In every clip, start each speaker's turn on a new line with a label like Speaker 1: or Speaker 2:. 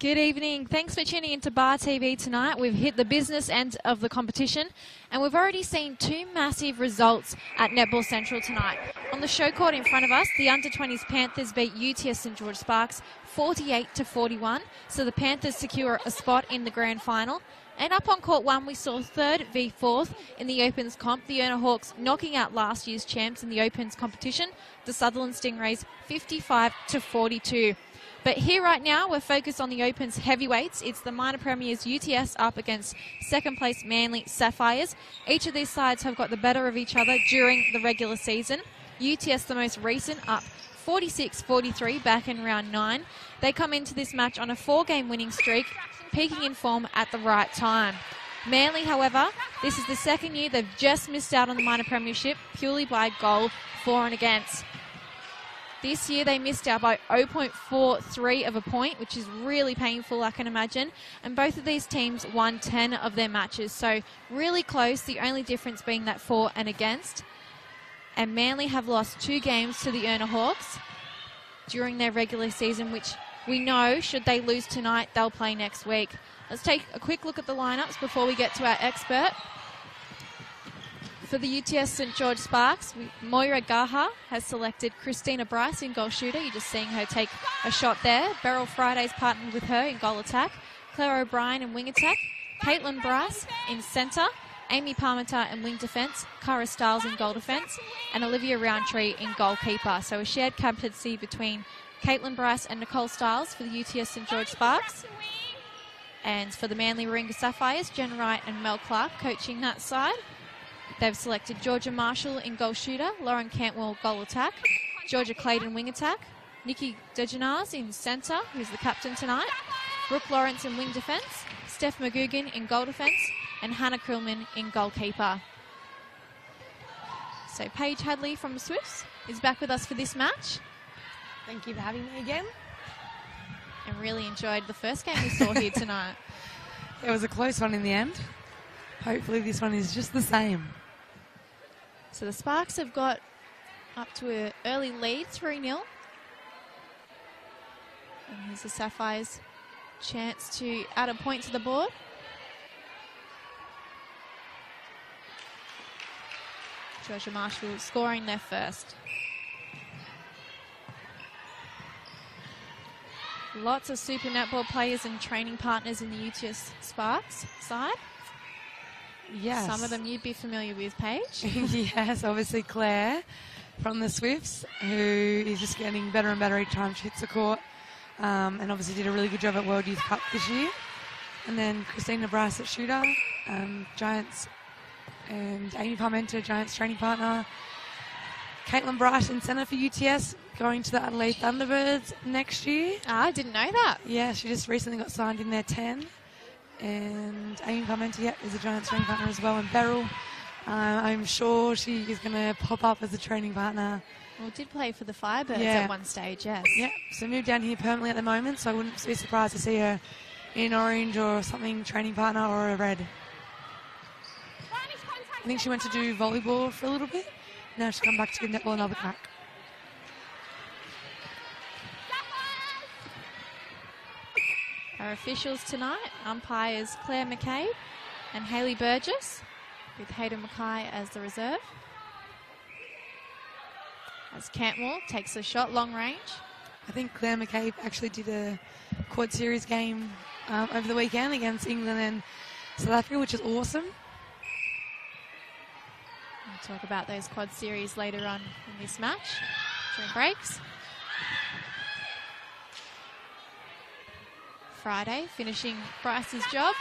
Speaker 1: Good evening. Thanks for tuning into Bar TV tonight. We've hit the business end of the competition and we've already seen two massive results at Netball Central tonight. On the show court in front of us, the under-20s Panthers beat UTS St George Sparks 48-41. So the Panthers secure a spot in the grand final. And up on court one, we saw 3rd v 4th in the Opens comp. The Urner Hawks knocking out last year's champs in the Opens competition, the Sutherland Stingrays 55-42. But here right now, we're focused on the Opens heavyweights. It's the minor premiers UTS up against second place Manly Sapphires. Each of these sides have got the better of each other during the regular season. UTS, the most recent, up 46-43 back in round 9. They come into this match on a 4-game winning streak, peaking in form at the right time. Manly, however, this is the second year they've just missed out on the minor premiership purely by goal for and against. This year they missed out by 0.43 of a point, which is really painful, I can imagine. And both of these teams won 10 of their matches, so really close, the only difference being that for and against. And Manly have lost 2 games to the Urner Hawks during their regular season, which we know, should they lose tonight, they'll play next week. Let's take a quick look at the lineups before we get to our expert. For the UTS St George Sparks, Moira Gaha has selected Christina Bryce in goal shooter. You're just seeing her take a shot there. Beryl Friday's partnered with her in goal attack. Claire O'Brien in wing attack. Caitlin Bryce in centre. Amy Parmenter in wing defence. Cara Stiles in goal defence. And Olivia Roundtree in goalkeeper. So a shared captaincy between Caitlin Bryce and Nicole Stiles for the UTS St George Sparks. And for the Manly Warringah Sapphires, Jen Wright and Mel Clark coaching that side. They've selected Georgia Marshall in goal shooter, Lauren Cantwell goal attack, Georgia Clayton wing attack, Nikki Dejanars in centre, who's the captain tonight, Brooke Lawrence in wing defence, Steph McGugan in goal defence, and Hannah Krillman in goalkeeper. So Paige Hadley from the Swifts is back with us for this match.
Speaker 2: Thank you for having me again.
Speaker 1: And really enjoyed the first game we saw here tonight.
Speaker 2: It was a close one in the end. Hopefully this one is just the same.
Speaker 1: So the Sparks have got up to an early lead, 3-0. And here's the Sapphires' chance to add a point to the board. Georgia Marshall scoring their first. Lots of Super Netball players and training partners in the UTS Sparks side.
Speaker 2: Yes.
Speaker 1: Some of them you'd be familiar with, Paige.
Speaker 2: Yes, obviously Claire from the Swifts, who is just getting better and better each time she hits the court. And obviously did a really good job at World Youth Cup this year. And then Christina Bryce at shooter, Giants, and Amy Parmenter, Giants training partner. Caitlin Bright in centre for UTS, going to the Adelaide Thunderbirds next year.
Speaker 1: I didn't know that.
Speaker 2: Yeah, she just recently got signed in their 10. And Amy Parmenter, is a Giants training partner as well. And Beryl, I'm sure she is going to pop up as a training partner.
Speaker 1: Well, did play for the Firebirds at one stage, yes.
Speaker 2: Yeah, so moved down here permanently at the moment, so I wouldn't be surprised to see her in orange or something, training partner, or a red. I think she went to do volleyball for a little bit. Now she's come back to give netball another crack.
Speaker 1: Our officials tonight, umpires Claire McCabe and Hayley Burgess, with Hayden Mackay as the reserve. As Cantwell takes a shot long range.
Speaker 2: I think Claire McCabe actually did a quad series game over the weekend against England and South Africa, which is awesome.
Speaker 1: We'll talk about those quad series later on in this match during breaks. Friday finishing Bryce's job.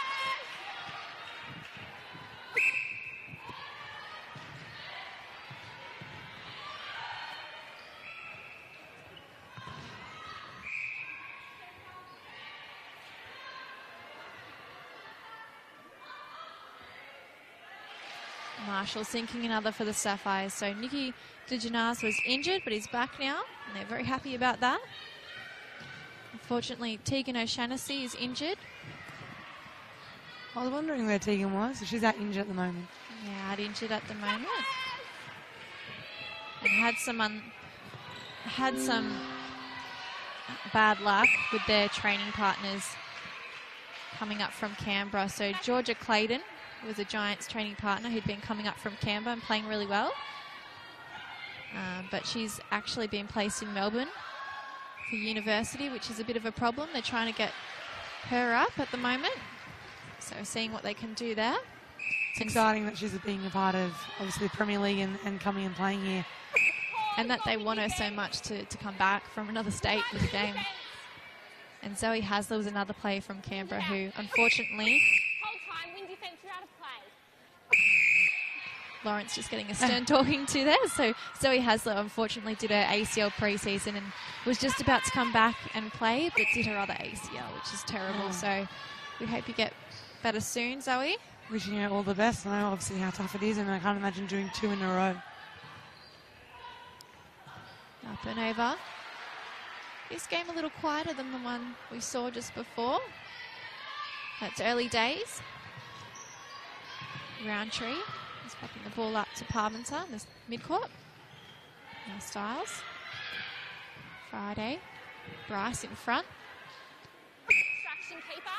Speaker 1: Marshall sinking another for the Sapphires. So Nikki Dejanars was injured, but he's back now, and they're very happy about that. Unfortunately, Tegan O'Shaughnessy is injured.
Speaker 2: I was wondering where Tegan was. She's out injured at the moment.
Speaker 1: Yeah, out injured at the moment. And had some bad luck with their training partners coming up from Canberra. So Georgia Clayton was a Giants training partner who'd been coming up from Canberra and playing really well. But she's actually been placed in Melbourne for university, which is a bit of a problem. They're trying to get her up at the moment. So seeing what they can do there.
Speaker 2: It's exciting that she's being a part of, obviously, the Premier League and coming and playing here.
Speaker 1: And that they want her so much to come back from another state for the game. And Zoe Hasler was another player from Canberra who, unfortunately...
Speaker 3: Hold time, win defence, you're out of play.
Speaker 1: Lawrence just getting a stern talking to there. So Zoe Hasler, unfortunately, did her ACL pre-season and was just about to come back and play, but did her other ACL, which is terrible. So we hope you get better soon, Zoe.
Speaker 2: Wishing her all the best. I know, obviously, how tough it is, and I can't imagine doing 2 in a row.
Speaker 1: Up and over. This game a little quieter than the one we saw just before. That's early days. Roundtree is popping the ball up to Parmenter in the midcourt. Now Styles. Friday. Bryce in front.
Speaker 3: Distraction keeper.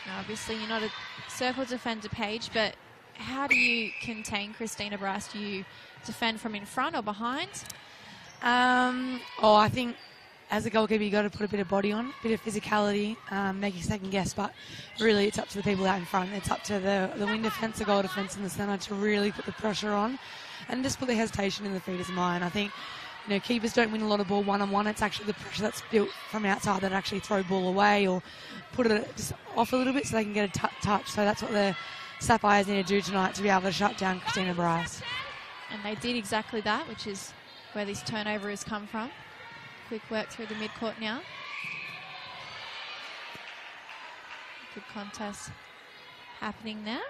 Speaker 1: Now obviously you're not a circle defender, Paige, but how do you contain Christina Bryce? Do you defend from in front or behind?
Speaker 2: I think as a goalkeeper, you've got to put a bit of body on, a bit of physicality, make a second guess, but really it's up to the people out in front. It's up to the wing defence, the goal defence and the centre to really put the pressure on and just put the hesitation in the feeder's mind. I think, keepers don't win a lot of ball one-on-one. It's actually the pressure that's built from outside that actually throw ball away or put it just off a little bit so they can get a touch. So that's what the Sapphires need to do tonight to be able to shut down Christina Bryce.
Speaker 1: And they did exactly that, which is where this turnover has come from. Quick work through the midcourt now. Good contest happening there.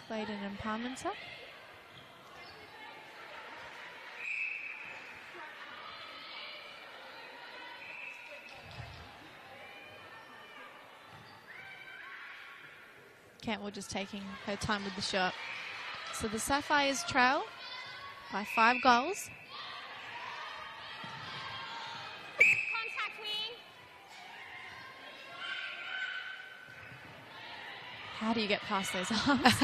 Speaker 1: Clayton and Parmenter. Cantwell just taking her time with the shot. So the Sapphires trail by 5 goals.
Speaker 3: Contact wing.
Speaker 1: How do you get past those arms?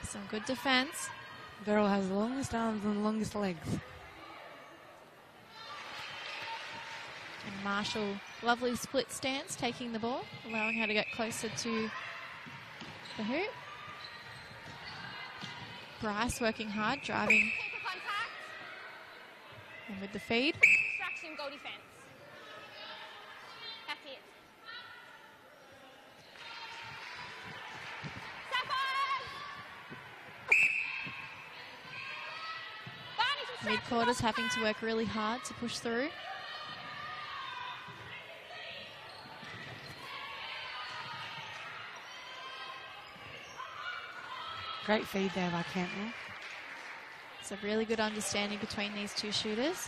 Speaker 1: Some good defence.
Speaker 2: Beryl has the longest arms and the longest legs.
Speaker 1: And Marshall, lovely split stance, taking the ball, allowing her to get closer to the hoop. Bryce working hard, driving.
Speaker 3: Keeper contact.
Speaker 1: And with the feed.
Speaker 3: Distraction, goal defence. That's it. Sapphires! Barney distraction,
Speaker 1: Mid-quarters having to work really hard to push through.
Speaker 2: Great feed there by Cantwell.
Speaker 1: It's a really good understanding between these two shooters.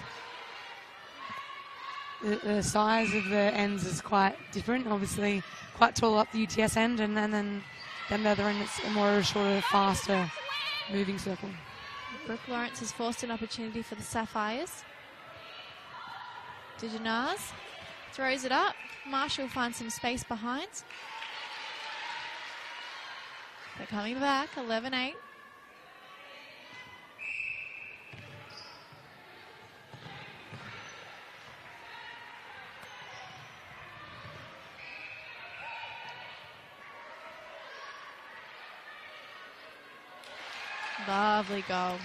Speaker 2: The size of the ends is quite different. Obviously, quite tall up the UTS end, and then the other end it's a more shorter, faster moving circle.
Speaker 1: Brooke Lawrence has forced an opportunity for the Sapphires. Dijanaz throws it up. Marshall finds some space behind. They're coming back, 11-8. Lovely goal.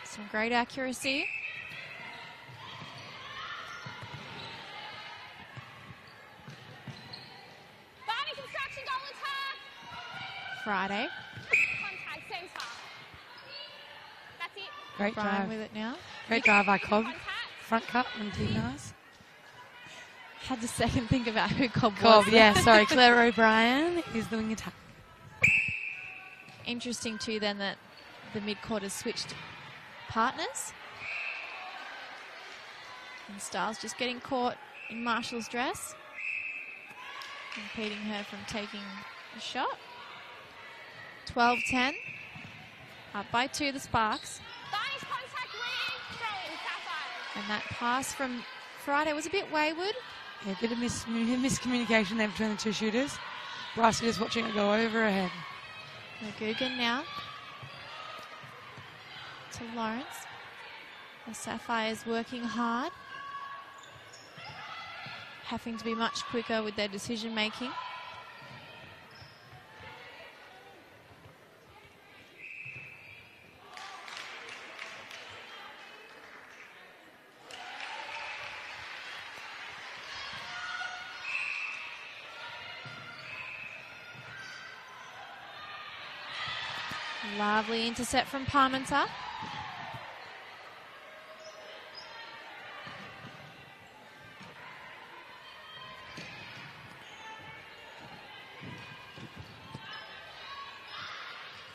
Speaker 1: Some great accuracy.
Speaker 3: Barney distraction, goal attack.
Speaker 1: Friday.
Speaker 3: Contact, centre. That's it.
Speaker 2: Great
Speaker 1: Brian
Speaker 2: drive.
Speaker 1: with it now.
Speaker 2: Great drive by Cobb.
Speaker 3: Contact.
Speaker 2: Front cut and Dinas.
Speaker 1: Had to second think about who Cobb was.
Speaker 2: Cobb, yeah, sorry. Claire O'Brien is doing attack.
Speaker 1: Interesting too then that the mid-court has switched partners. And Styles just getting caught in Marshall's dress, impeding her from taking a shot. 12-10. Up by 2, the Sparks.
Speaker 3: Varnish contact wing. Throw in. Sapphires.
Speaker 1: And that pass from Friday was a bit wayward.
Speaker 2: Yeah, a bit of miscommunication there between the two shooters. Bryce is watching it go over her head.
Speaker 1: McGugan now to Lawrence. The Sapphires working hard, having to be much quicker with their decision making. Lovely intercept from Parmenter.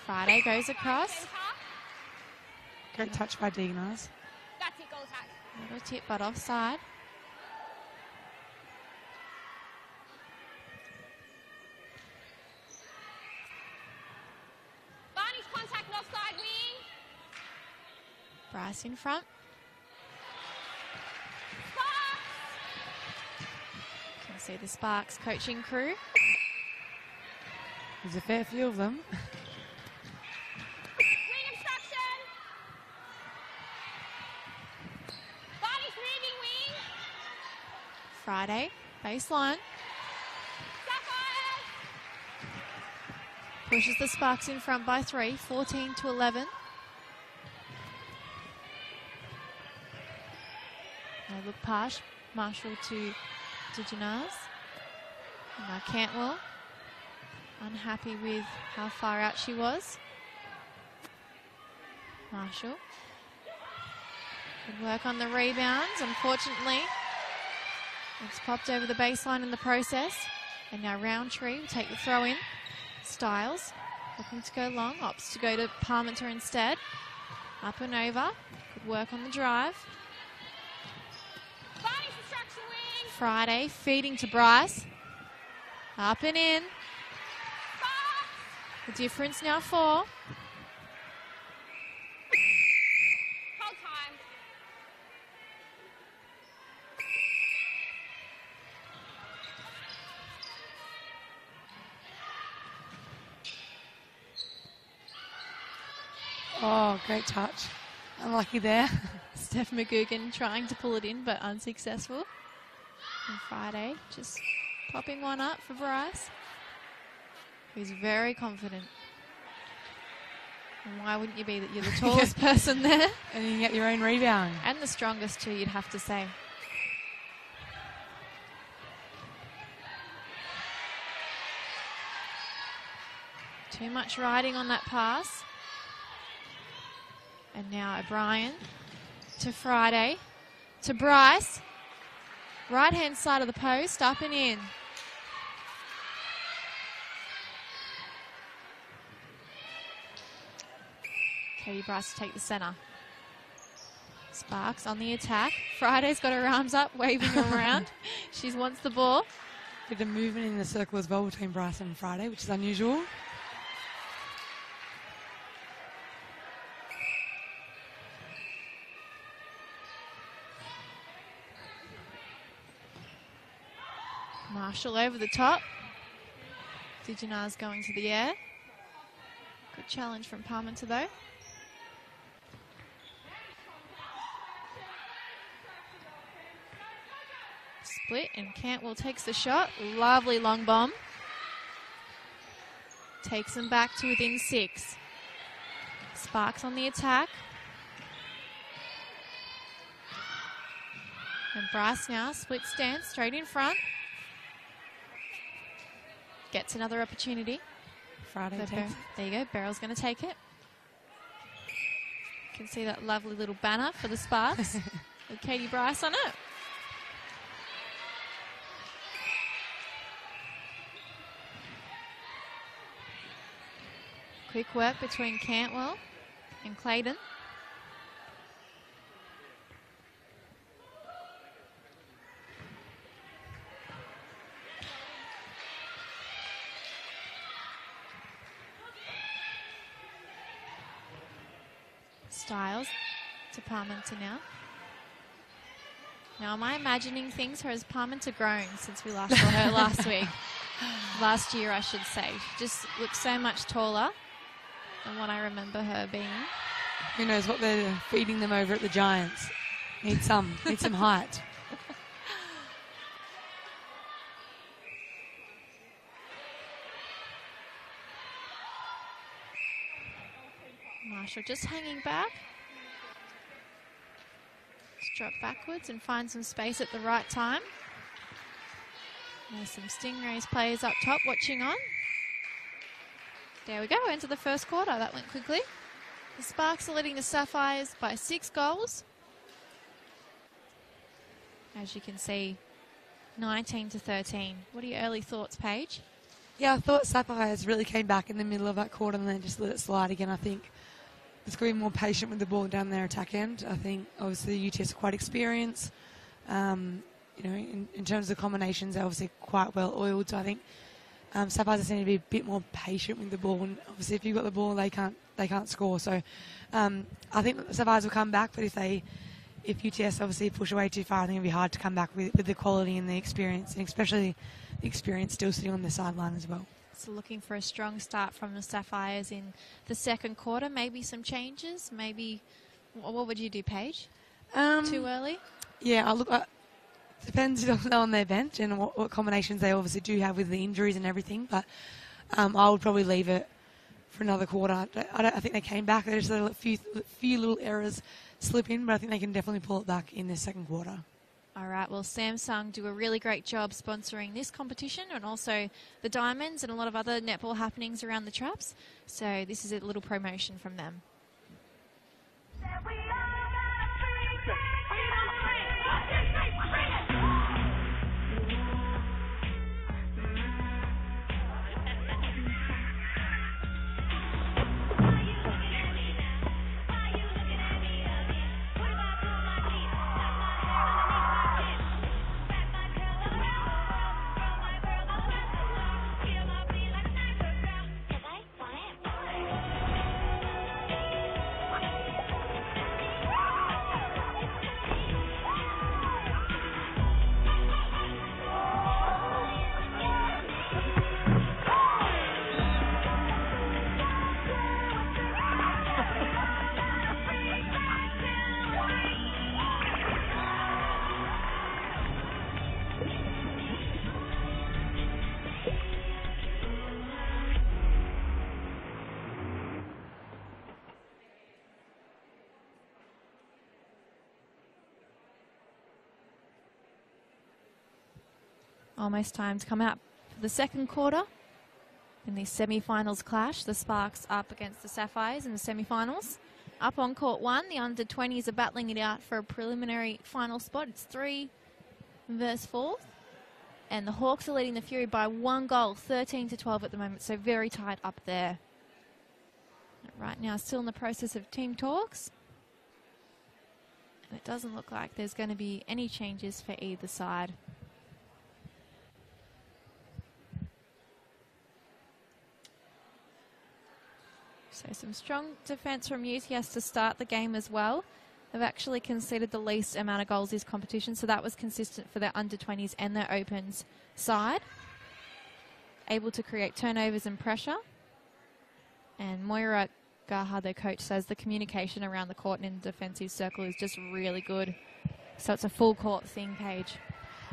Speaker 1: Friday goes across.
Speaker 3: Centre.
Speaker 2: Great touch by Dignaz.
Speaker 3: That's it. Goal attack.
Speaker 1: Not a tip, but offside.
Speaker 3: Varnish contact and offside wing.
Speaker 1: Bryce in front.
Speaker 3: Sparks.
Speaker 1: You can see the Sparks coaching crew.
Speaker 2: There's a fair few of them.
Speaker 3: Wing obstruction. Varnish moving wing.
Speaker 1: Friday, baseline.
Speaker 3: Sapphires.
Speaker 1: Pushes the Sparks in front by 3, 14-11. Now look past Marshall to Dignaz. Now Cantwell, unhappy with how far out she was. Marshall. Good work on the rebounds. Unfortunately, it's popped over the baseline in the process. And now Roundtree will take the throw in. Styles looking to go long, opts to go to Parmenter instead. Up and over. Good work on the drive.
Speaker 3: Varnish obstruction wing.
Speaker 1: Friday feeding to Bryce. Up and in.
Speaker 3: Sparks.
Speaker 1: The difference now 4.
Speaker 3: Hold time.
Speaker 2: Oh, great touch. Unlucky there.
Speaker 1: Steph McGugan trying to pull it in but unsuccessful. And Friday just popping one up for Bryce, who's very confident. And why wouldn't you be that you're the tallest person there?
Speaker 2: And you can get your own rebound.
Speaker 1: And the strongest too, you'd have to say. Too much riding on that pass. And now O'Brien to Friday, to Bryce. Right hand side of the post, up and in. Katie Bryce to take the centre. Sparks on the attack. Friday's got her arms up, waving her around. She wants the ball.
Speaker 2: Bit of movement in the circle as well between Bryce and Friday, which is unusual.
Speaker 1: Marshall over the top. Dignaz going to the air. Good challenge from Parmenter though. Split and Cantwell takes the shot. Lovely long bomb. Takes them back to within 6. Sparks on the attack. And Bryce now split stance straight in front. Gets another opportunity.
Speaker 2: Friday takes it.
Speaker 1: There you go. Beryl's going to take it. You can see that lovely little banner for the Sparks with Katie Bryce on it. Quick work between Cantwell and Clayton. semi-finals to Parmenter now. Now, am I imagining things, or has Parmenter grown since we last saw her last week? Last year, I should say. She just looks so much taller than what I remember her being.
Speaker 2: Who knows what they're feeding them over at the Giants. Need some height.
Speaker 1: Marshall just hanging back. Just drop backwards and find some space at the right time. There's some Stingrays players up top watching on. There we go, into the first quarter. That went quickly. The Sparks are leading the Sapphires by 6 goals. As you can see, 19-13. What are your early thoughts, Paige?
Speaker 2: Yeah, I thought Sapphires really came back in the middle of that quarter and then just let it slide again. I think it's going to be more patient with the ball down their attack end. I think obviously the UTS are quite experienced. You know, in terms of combinations, they're obviously quite well oiled. So I think Sapphires seem to be a bit more patient with the ball. And obviously, if you've got the ball, they can't score. So I think the Sapphires will come back. But if UTS obviously push away too far, I think it'll be hard to come back with the quality and the experience, and especially the experience still sitting on the sideline as well.
Speaker 1: So looking for a strong start from the Sapphires in the second quarter. Maybe some changes. Maybe what would you do, Paige? Too early?
Speaker 2: Yeah, depends on their bench and what combinations they obviously do have with the injuries and everything. But I would probably leave it for another quarter. I think they came back. They just let a few little errors slip in, but I think they can definitely pull it back in the second quarter.
Speaker 1: All right, well, Samsung do a really great job sponsoring this competition and also the Diamonds and a lot of other netball happenings around the traps. So this is a little promotion from them. Almost time to come out for the second quarter in the semi-finals clash. The Sparks up against the Sapphires in the semi-finals. Up on court 1, the under-20s are battling it out for a preliminary final spot. It's 3 versus 4. And the Hawks are leading the Fury by 1 goal, 13-12 at the moment, so very tight up there. Right now, still in the process of team talks. And it doesn't look like there's going to be any changes for either side. So some strong defence from UTS to start the game as well. They've actually conceded the least amount of goals this competition, so that was consistent for their under-20s and their opens side. Able to create turnovers and pressure. And Moira Gaha, their coach, says the communication around the court and in the defensive circle is just really good. So it's a full court thing, Paige.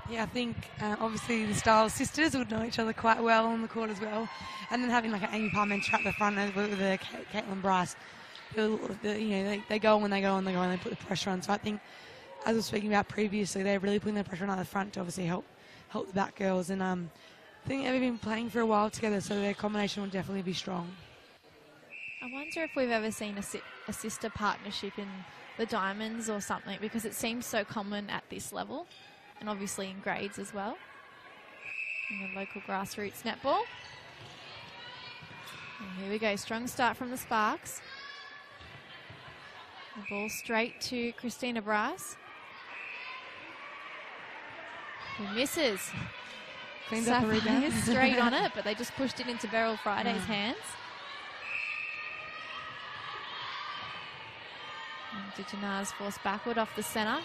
Speaker 2: Yeah, I think obviously the Styles sisters would know each other quite well on the court as well. And then having like an Amy Parmenter at the front with Caitlin Bryce, they go when they go and they put the pressure on. So I think, as I was speaking about previously, they're really putting the pressure on at the front to obviously help the back girls. And I think they've been playing for a while together, so their combination will definitely be strong.
Speaker 1: I wonder if we've ever seen a sister partnership in the Diamonds or something, because it seems so common at this level. And obviously in grades as well. In the local grassroots netball. And here we go, strong start from the Sparks. The ball straight to Christina Bryce. Who misses.
Speaker 2: Cleans up a rebound.
Speaker 1: Straight on it, but they just pushed it into Beryl Friday's hands. And Dijanaz forced backward off the centre.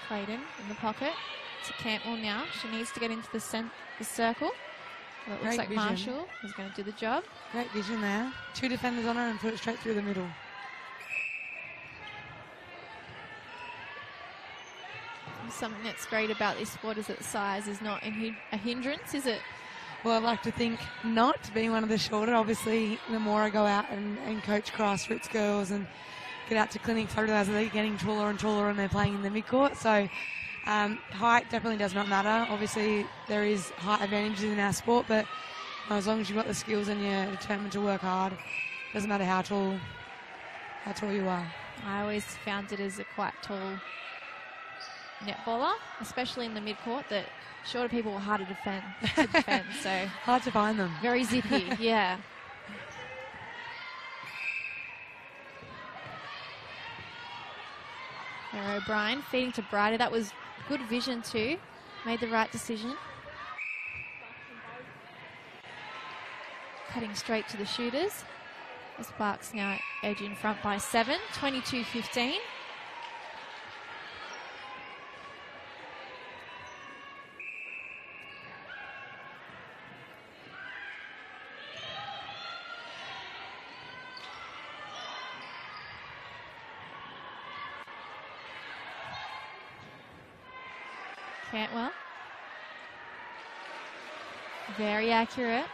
Speaker 1: Clayton in the pocket to Cantwell now. She needs to get into the circle. Well, it looks like
Speaker 2: vision.
Speaker 1: Marshall is going to do the job.
Speaker 2: Great vision there. 2 defenders on her and put it straight through the middle.
Speaker 1: Something that's great about this sport is that size is not a hindrance, is it?
Speaker 2: Well, I'd like to think not, being one of the shorter. Obviously, the more I go out and coach grassroots girls and get out to clinics, I realise that they're getting taller and taller and they're playing in the midcourt. So height definitely does not matter. Obviously, there is height advantages in our sport, but as long as you've got the skills and you're determined to work hard, it doesn't matter how tall you are.
Speaker 1: I always found it as a quite tall netballer, especially in the midcourt, that shorter people were harder to defend. So
Speaker 2: hard to find them.
Speaker 1: Very zippy, yeah. Sarah O'Brien feeding to Bridie. That was good vision too. Made the right decision. Cutting straight to the shooters. The Sparks now edge in front by 7, 22-15. Cantwell. Very accurate.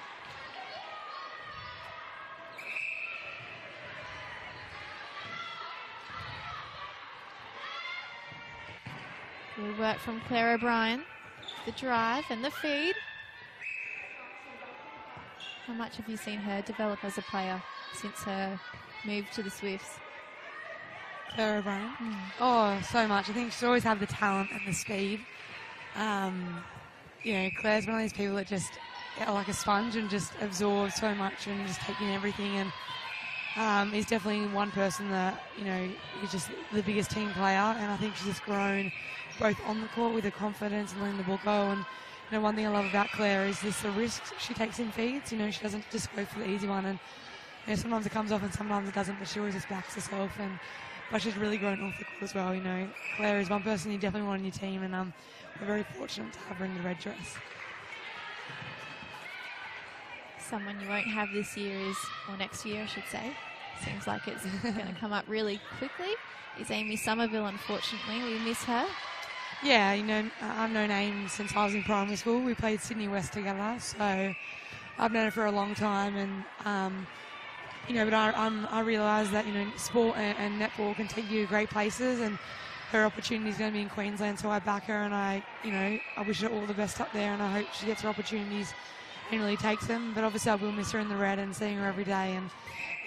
Speaker 1: Good work from Claire O'Brien. The drive and the feed. How much have you seen her develop as a player since her move to the Swifts?
Speaker 2: Claire O'Brien? Oh, so much. I think she's always had the talent and the speed. Claire's one of these people that just like a sponge and just absorbs so much and just taking everything, and is definitely one person that, is just the biggest team player, and I think she's just grown both on the court with her confidence and letting the ball go. And one thing I love about Claire is the risks she takes in feeds. She doesn't just go for the easy one, and sometimes it comes off and sometimes it doesn't, but she always just backs herself, but she's really grown off the court as well. Claire is one person you definitely want on your team, and we're very fortunate to have her in the red dress.
Speaker 1: Someone you won't have this year or next year I should say, seems like it's going to come up really quickly, is Amy Somerville. Unfortunately, we miss her.
Speaker 2: Yeah, I've known Amy since I was in primary school. We played Sydney West together, so I've known her for a long time, and but I realise that sport and netball can take you to great places, and her opportunity is going to be in Queensland, so I back her, and I wish her all the best up there, and I hope she gets her opportunities and really takes them. But obviously I will miss her in the red and seeing her every day,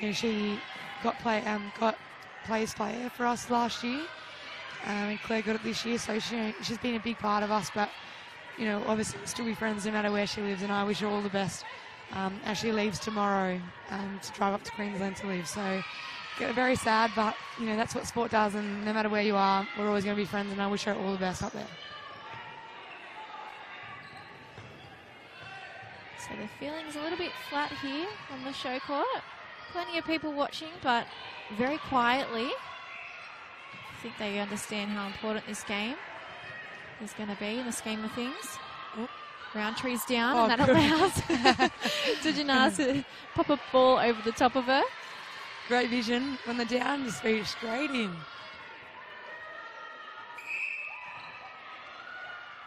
Speaker 2: and she got players player for us last year, and Claire got it this year, so she's been a big part of us, but obviously we'll still be friends no matter where she lives, and I wish her all the best as she leaves tomorrow to drive up to Queensland to live. So very sad, but that's what sport does, and no matter where you are, we're always going to be friends, and I wish her all the best up there.
Speaker 1: So the feeling's a little bit flat here on the show court. Plenty of people watching, but very quietly. I think they understand how important this game is going to be in the scheme of things. Oh, Roundtree's down, and that allows Dijanaz to pop a ball over the top of her.
Speaker 2: Great vision. When they're down, just feed it straight in.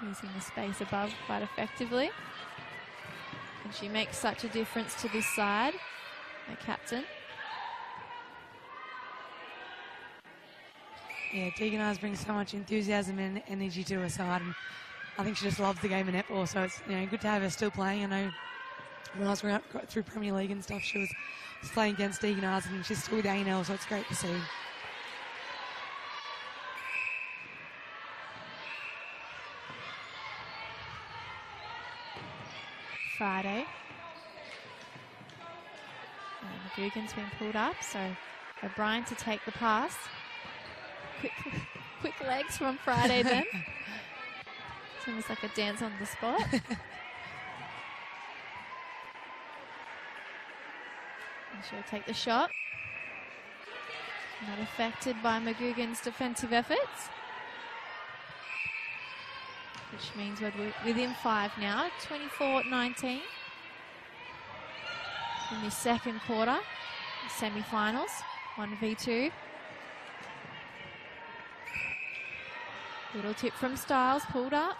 Speaker 1: Using the space above quite effectively. And she makes such a difference to this side, the captain.
Speaker 2: Yeah, Dijanaz brings so much enthusiasm and energy to her side, and I think she just loves the game of netball, so it's good to have her still playing. I know when I was going through Premier League and stuff, she was playing against Dijanaz, and she's still with A&L, so it's great to see.
Speaker 1: Friday. And McGugan's been pulled up, so O'Brien to take the pass. Quick legs from Friday then. It's almost like a dance on the spot. And she'll take the shot. Not affected by McGugan's defensive efforts. Which means we're within 5 now, 24-19. In the second quarter, semi-finals, 1v2. Little tip from Styles, pulled up.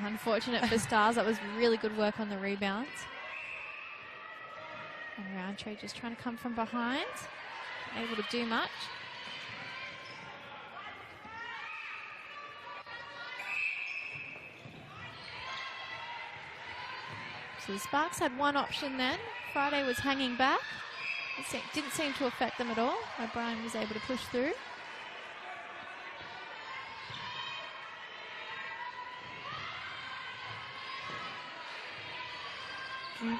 Speaker 1: Unfortunate for Stars, that was really good work on the rebounds. And Roundtree just trying to come from behind, able to do much. So the Sparks had one option then. Friday was hanging back. It didn't seem to affect them at all. O'Brien was able to push through.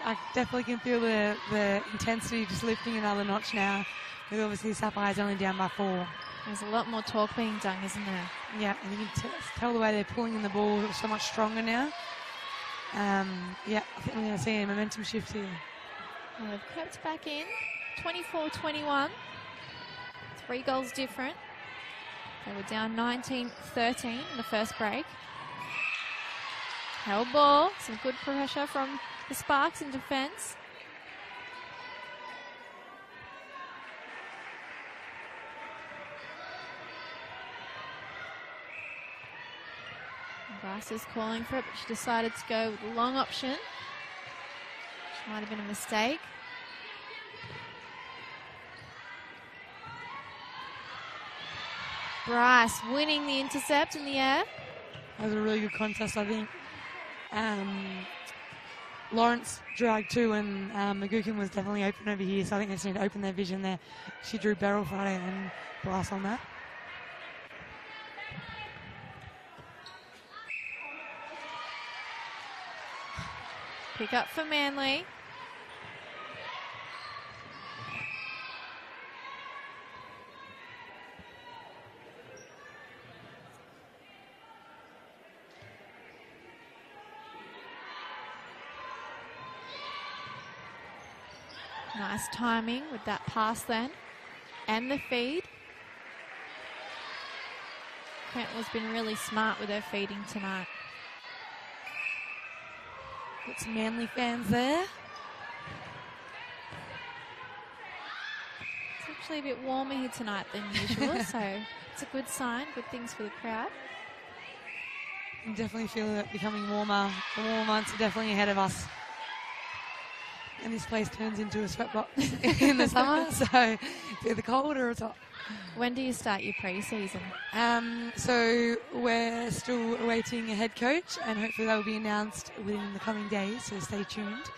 Speaker 2: I definitely can feel the intensity just lifting another notch now. With obviously Sapphire's only down by 4.
Speaker 1: There's a lot more talk being done, isn't there?
Speaker 2: Yeah, and you can tell the way they're pulling in the ball so much stronger now. Yeah, I think we're going to see a momentum shift here.
Speaker 1: Well, they've crept back in, 24-21. 3 goals different. They were down 19-13 in the first break. Held ball, some good pressure from the Sparks in defence. Bryce is calling for it, but she decided to go with the long option. Which might have been a mistake. Bryce winning the intercept in the air.
Speaker 2: That was a really good contest, I think. Lawrence dragged 2 and McGugan was definitely open over here, so I think they just need to open their vision there. She drew Beryl Friday and Bryce on that.
Speaker 1: Pick up for Manly. Nice timing with that pass then. And the feed. Cantwell's been really smart with her feeding tonight.
Speaker 2: Got some Manly fans there.
Speaker 1: It's actually a bit warmer here tonight than usual, so it's a good sign, good things for the crowd.
Speaker 2: You can definitely feel it becoming warmer. The warmer months are definitely ahead of us. And this place turns into a sweatbox in the summer, so it's either cold or it's hot.
Speaker 1: When do you start your pre-season?
Speaker 2: So we're still awaiting a head coach, and hopefully that will be announced within the coming days, so stay tuned.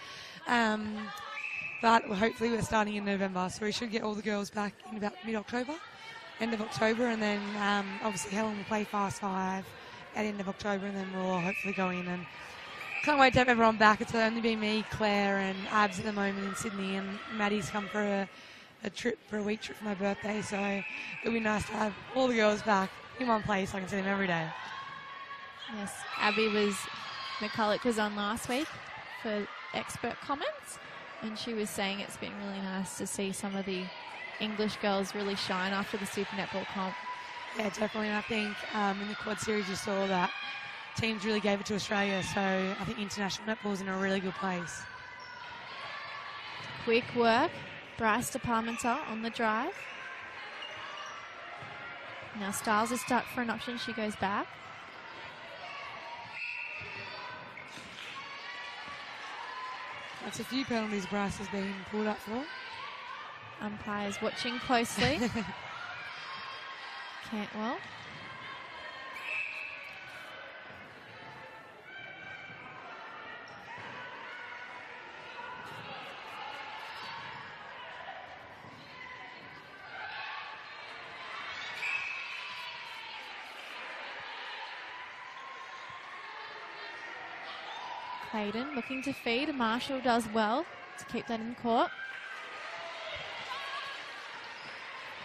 Speaker 2: But hopefully we're starting in November, so we should get all the girls back in about mid-October, end of October, and then obviously Helen will play Fast 5 at the end of October, and then we'll all hopefully go in. And can't wait to have everyone back. It's only been me, Claire, and Abs at the moment in Sydney, and Maddie's come for a week trip for my birthday, so it'll be nice to have all the girls back in one place. I can see them every day.
Speaker 1: Yes, McCulloch was on last week for expert comments, and she was saying it's been really nice to see some of the English girls really shine after the Super Netball comp.
Speaker 2: Yeah, definitely, and I think in the quad series you saw that teams really gave it to Australia, so I think international netball's in a really good place.
Speaker 1: Quick work. Bryce to Parmenter on the drive. Now Styles is stuck for an option. She goes back.
Speaker 2: That's a few penalties Bryce has been pulled up for.
Speaker 1: Umpires watching closely. Cantwell. Clayton looking to feed. Marshall does well to keep that in court.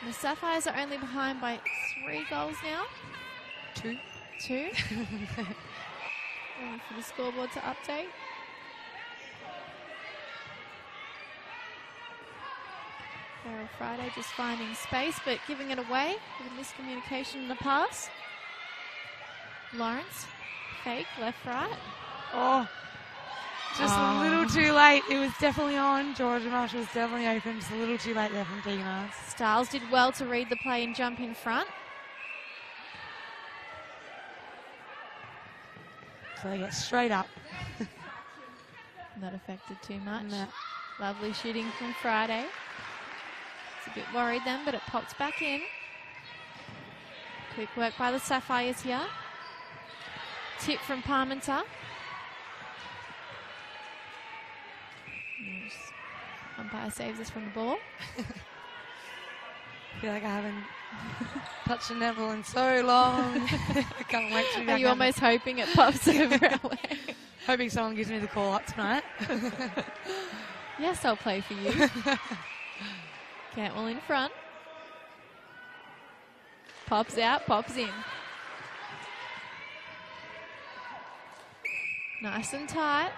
Speaker 1: The Sapphires are only behind by 3 goals now.
Speaker 2: 2.
Speaker 1: 2. Waiting for the scoreboard to update. Farrell Friday just finding space but giving it away with a miscommunication in the pass. Lawrence, fake, left, right.
Speaker 2: Oh, just a little too late. It was definitely on. Georgia Marshall was definitely open. Just a little too late there from Tegan Arts.
Speaker 1: Stiles did well to read the play and jump in front.
Speaker 2: So they get straight up.
Speaker 1: Not affected too much.
Speaker 2: No.
Speaker 1: Lovely shooting from Friday. It's a bit worried then, but it pops back in. Quick work by the Sapphires here. Tip from Parmenter. Umpire saves us from the ball.
Speaker 2: I feel like I haven't touched a netball in so long. I can't wait to be back.
Speaker 1: Are you almost hoping it pops over our way?
Speaker 2: Hoping someone gives me the call up tonight.
Speaker 1: Yes, I'll play for you. Cantwell in front. Pops out, pops in. Nice and tight.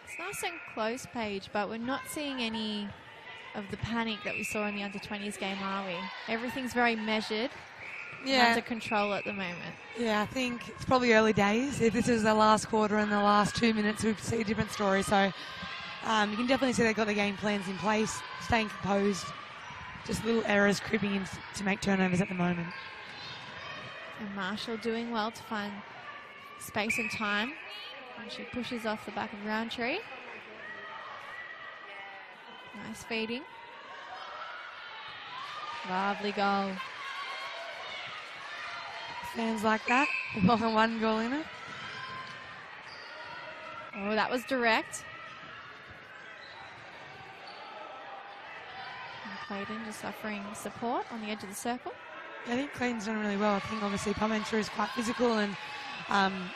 Speaker 1: It's nice and close, Paige, but we're not seeing any of the panic that we saw in the under-20s game, are we? Everything's very measured.
Speaker 2: Yeah.
Speaker 1: Under control at the moment.
Speaker 2: Yeah, I think it's probably early days. If this is the last quarter and the last 2 minutes, we'd see a different story. So you can definitely see they've got the game plans in place, staying composed. Just little errors creeping in to make turnovers at the moment.
Speaker 1: And Marshall doing well to find space and time. And she pushes off the back of Roundtree. Nice feeding. Lovely goal.
Speaker 2: Fans like that. One goal in it.
Speaker 1: Oh, that was direct. And Clayton just offering support on the edge of the circle.
Speaker 2: I think Clayton's done really well. I think obviously Parmenter is quite physical and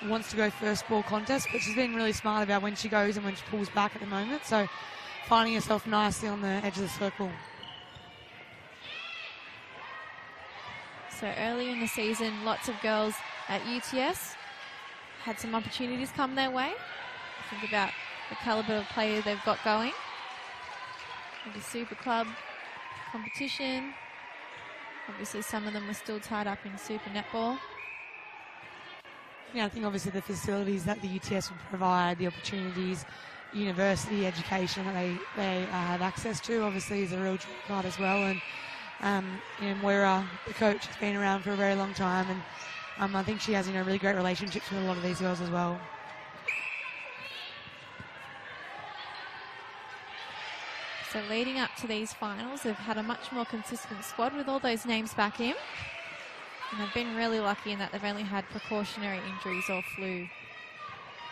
Speaker 2: wants to go first ball contest, but she's been really smart about when she goes and when she pulls back at the moment. So finding herself nicely on the edge of the circle.
Speaker 1: So early in the season, lots of girls at UTS had some opportunities come their way. Think about the calibre of player they've got going. The Super Club competition. Obviously, some of them were still tied up in Super Netball.
Speaker 2: Yeah, I think obviously the facilities that the UTS would provide, the opportunities, university education that they have access to, obviously is a real draw card as well. And Moira, the coach, has been around for a very long time, and I think she has really great relationships with a lot of these girls as well.
Speaker 1: So leading up to these finals, they've had a much more consistent squad with all those names back in. And they've been really lucky in that they've only had precautionary injuries or flu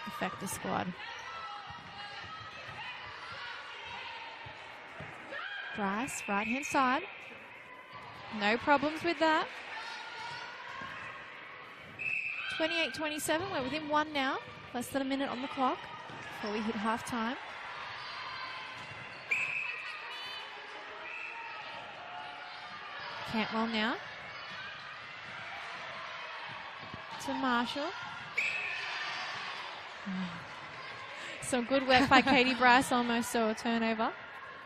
Speaker 1: affect the squad. Bryce, right-hand side. No problems with that. 28-27, we're within 1 now. Less than a minute on the clock before we hit half-time. Cantwell now. To Marshall. Some good work by Katie Bryce, almost saw a turnover.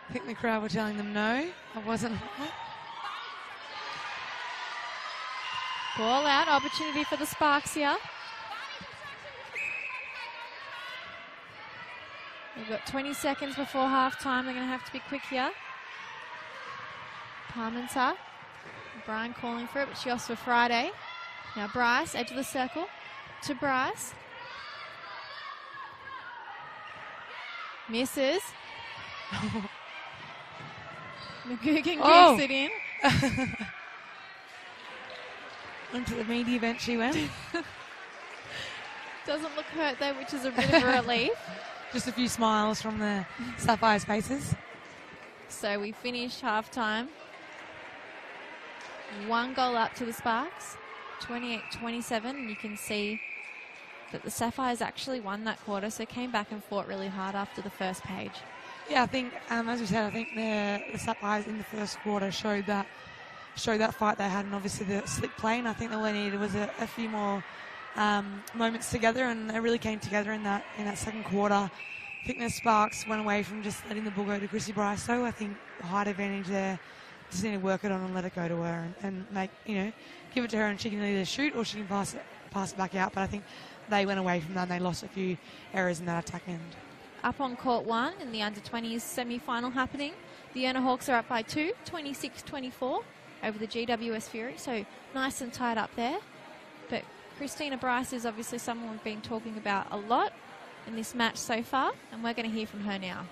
Speaker 2: I think the crowd were telling them no, I wasn't.
Speaker 1: Ball out, opportunity for the Sparks here. We've got 20 seconds before half-time. They're going to have to be quick here. Parmenter. Brian calling for it, but she offers for Friday. Now Bryce, edge of the circle. To Bryce. Misses. McGugan gives it in.
Speaker 2: Into the media bench she went.
Speaker 1: Doesn't look hurt though, which is a bit of a relief.
Speaker 2: Just a few smiles from the Sapphire's faces.
Speaker 1: So we finished half-time. 1 goal up to the Sparks. 28-27, and you can see that the Sapphires actually won that quarter, so came back and fought really hard after the first page.
Speaker 2: Yeah, I think, as we said, I think the Sapphires in the first quarter showed that fight they had, and obviously the slick play, and I think all they needed was a few more moments together, and they really came together in that second quarter. I think their sparks went away from just letting the ball go to Chrissy Bryce, so I think the height advantage there, just need to work it on and let it go to her and make, give it to her, and she can either shoot or she can pass it back out. But I think they went away from that and they lost a few errors in that attack end.
Speaker 1: Up on court 1 in the under-20s semi-final happening. The Urner Hawks are up by 2, 26-24 over the GWS Fury, so nice and tight up there. But Christina Bryce is obviously someone we've been talking about a lot in this match so far, and we're going to hear from her now.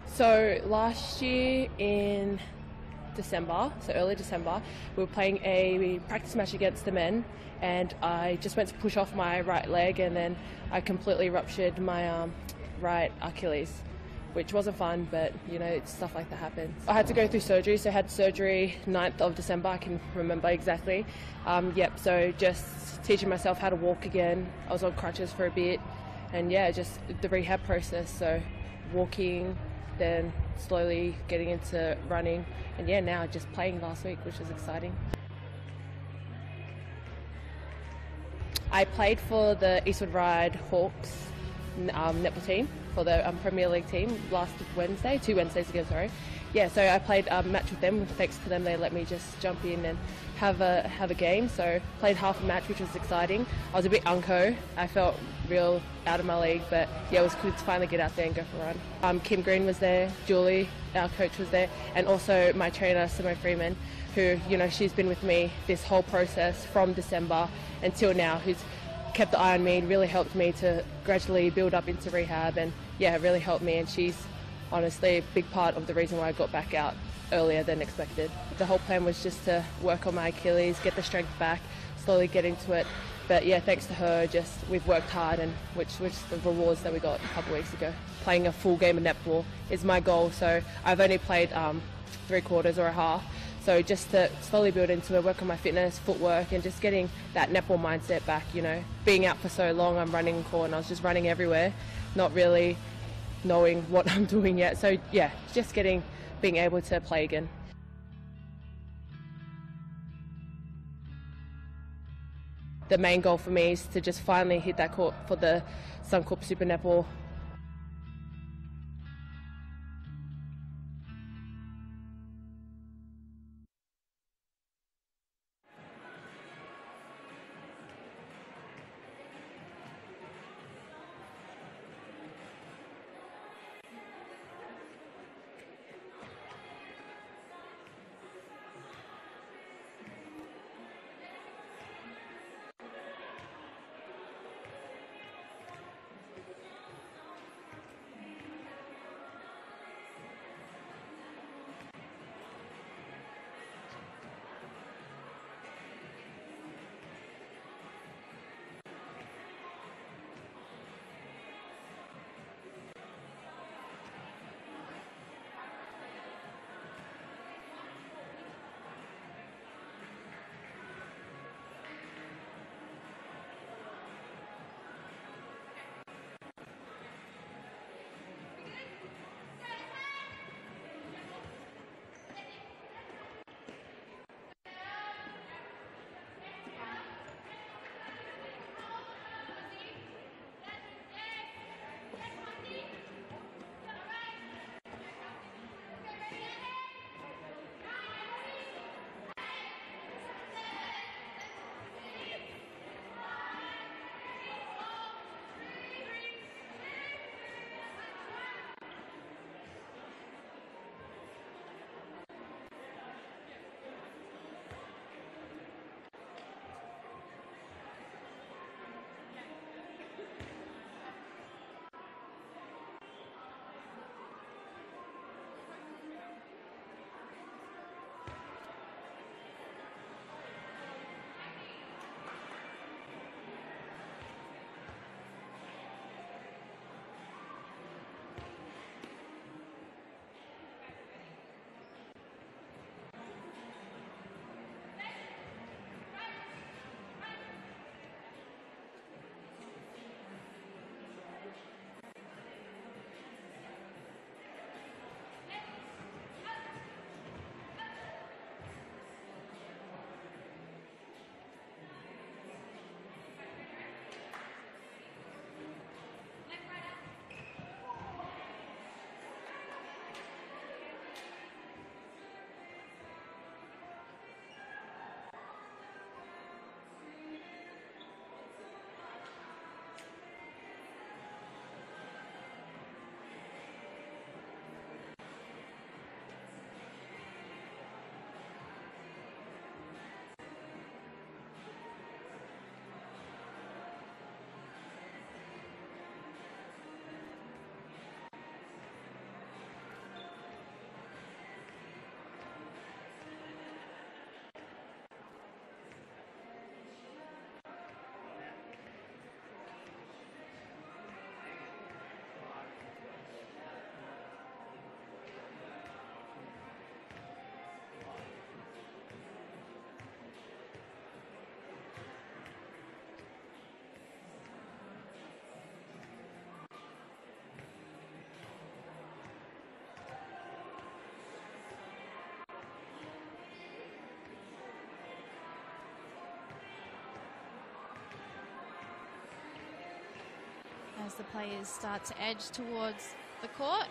Speaker 4: So last year in December, so early December, we were playing a practice match against the men, and I just went to push off my right leg, and then I completely ruptured my right Achilles, which wasn't fun, but stuff like that happens. I had to go through surgery, so I had surgery 9th of December, I can remember exactly. So just teaching myself how to walk again. I was on crutches for a bit, and just the rehab process, so walking, then slowly getting into running, and now just playing last week, which is exciting. I played for the Eastwood Ride Hawks netball team, for the Premier League team last Wednesday, 2 Wednesdays ago, sorry. So I played a match with them. Thanks to them, they let me just jump in and have a game. So played half a match, which was exciting. I was a bit unco. I felt real out of my league, but it was good to finally get out there and go for a run. Kim Green was there, Julie, our coach, was there, and also my trainer, Simone Freeman, who, she's been with me this whole process from December until now, who's kept the eye on me and really helped me to gradually build up into rehab, and really helped me, and she's honestly a big part of the reason why I got back out earlier than expected. The whole plan was just to work on my Achilles, get the strength back, slowly get into it. But thanks to her, we've worked hard, and which the rewards that we got a couple of weeks ago. Playing a full game of netball is my goal, so I've only played 3 quarters or a half. So just to slowly build into it, work on my fitness, footwork, and just getting that netball mindset back, Being out for so long, I'm running in court, and I was just running everywhere, not really knowing what I'm doing yet. So just being able to play again. The main goal for me is to just finally hit that court for the Suncorp Super Netball.
Speaker 1: as the players start to edge towards the court.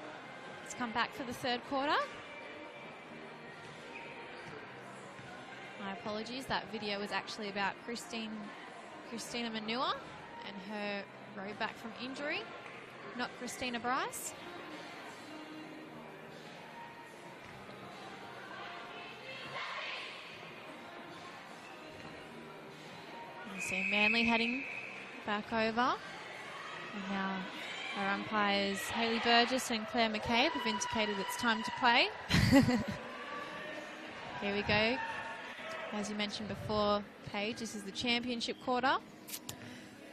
Speaker 1: Let's come back for the third quarter. My apologies, that video was actually about Christina Manua and her road back from injury, not Christina Bryce. You see Manly heading back over. And now our umpires Hayley Burgess and Claire McCabe have indicated it's time to play. Here we go. As you mentioned before, Paige, this is the championship quarter.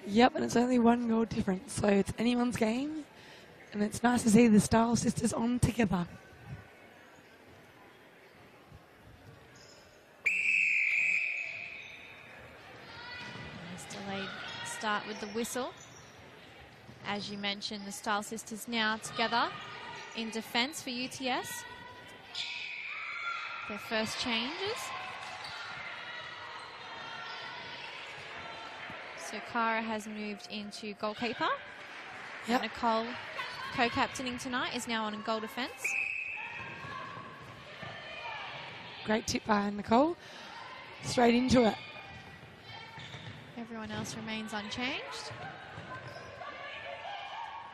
Speaker 2: Yep, and it's only 1 goal difference, so it's anyone's game. And it's nice to see the Style sisters on together.
Speaker 1: Nice delayed start with the whistle. As you mentioned, the Style sisters now together in defence for UTS. Their first changes. So Cara has moved into goalkeeper.
Speaker 2: Yep.
Speaker 1: Nicole, co-captaining tonight, is now on goal defence.
Speaker 2: Great tip by Nicole. Straight into it.
Speaker 1: Everyone else remains unchanged.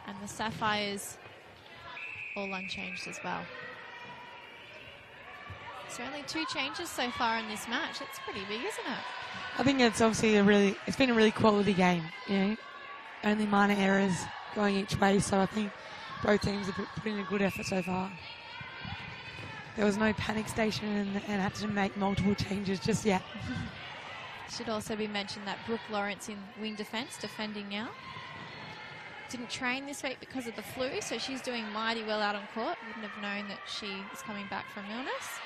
Speaker 1: And the Sapphires all unchanged as well. So only 2 changes so far in this match. That's pretty big, isn't it?
Speaker 2: I think it's obviously it's been a really quality game, you know. Only minor errors going each way, so I think both teams have put in a good effort so far. There was no panic station and had to make multiple changes just yet.
Speaker 1: Should also be mentioned that Brooke Lawrence in wing defence, defending now. Didn't train this week because of the flu, so she's doing mighty well out on court. Wouldn't have known that she is coming back from illness.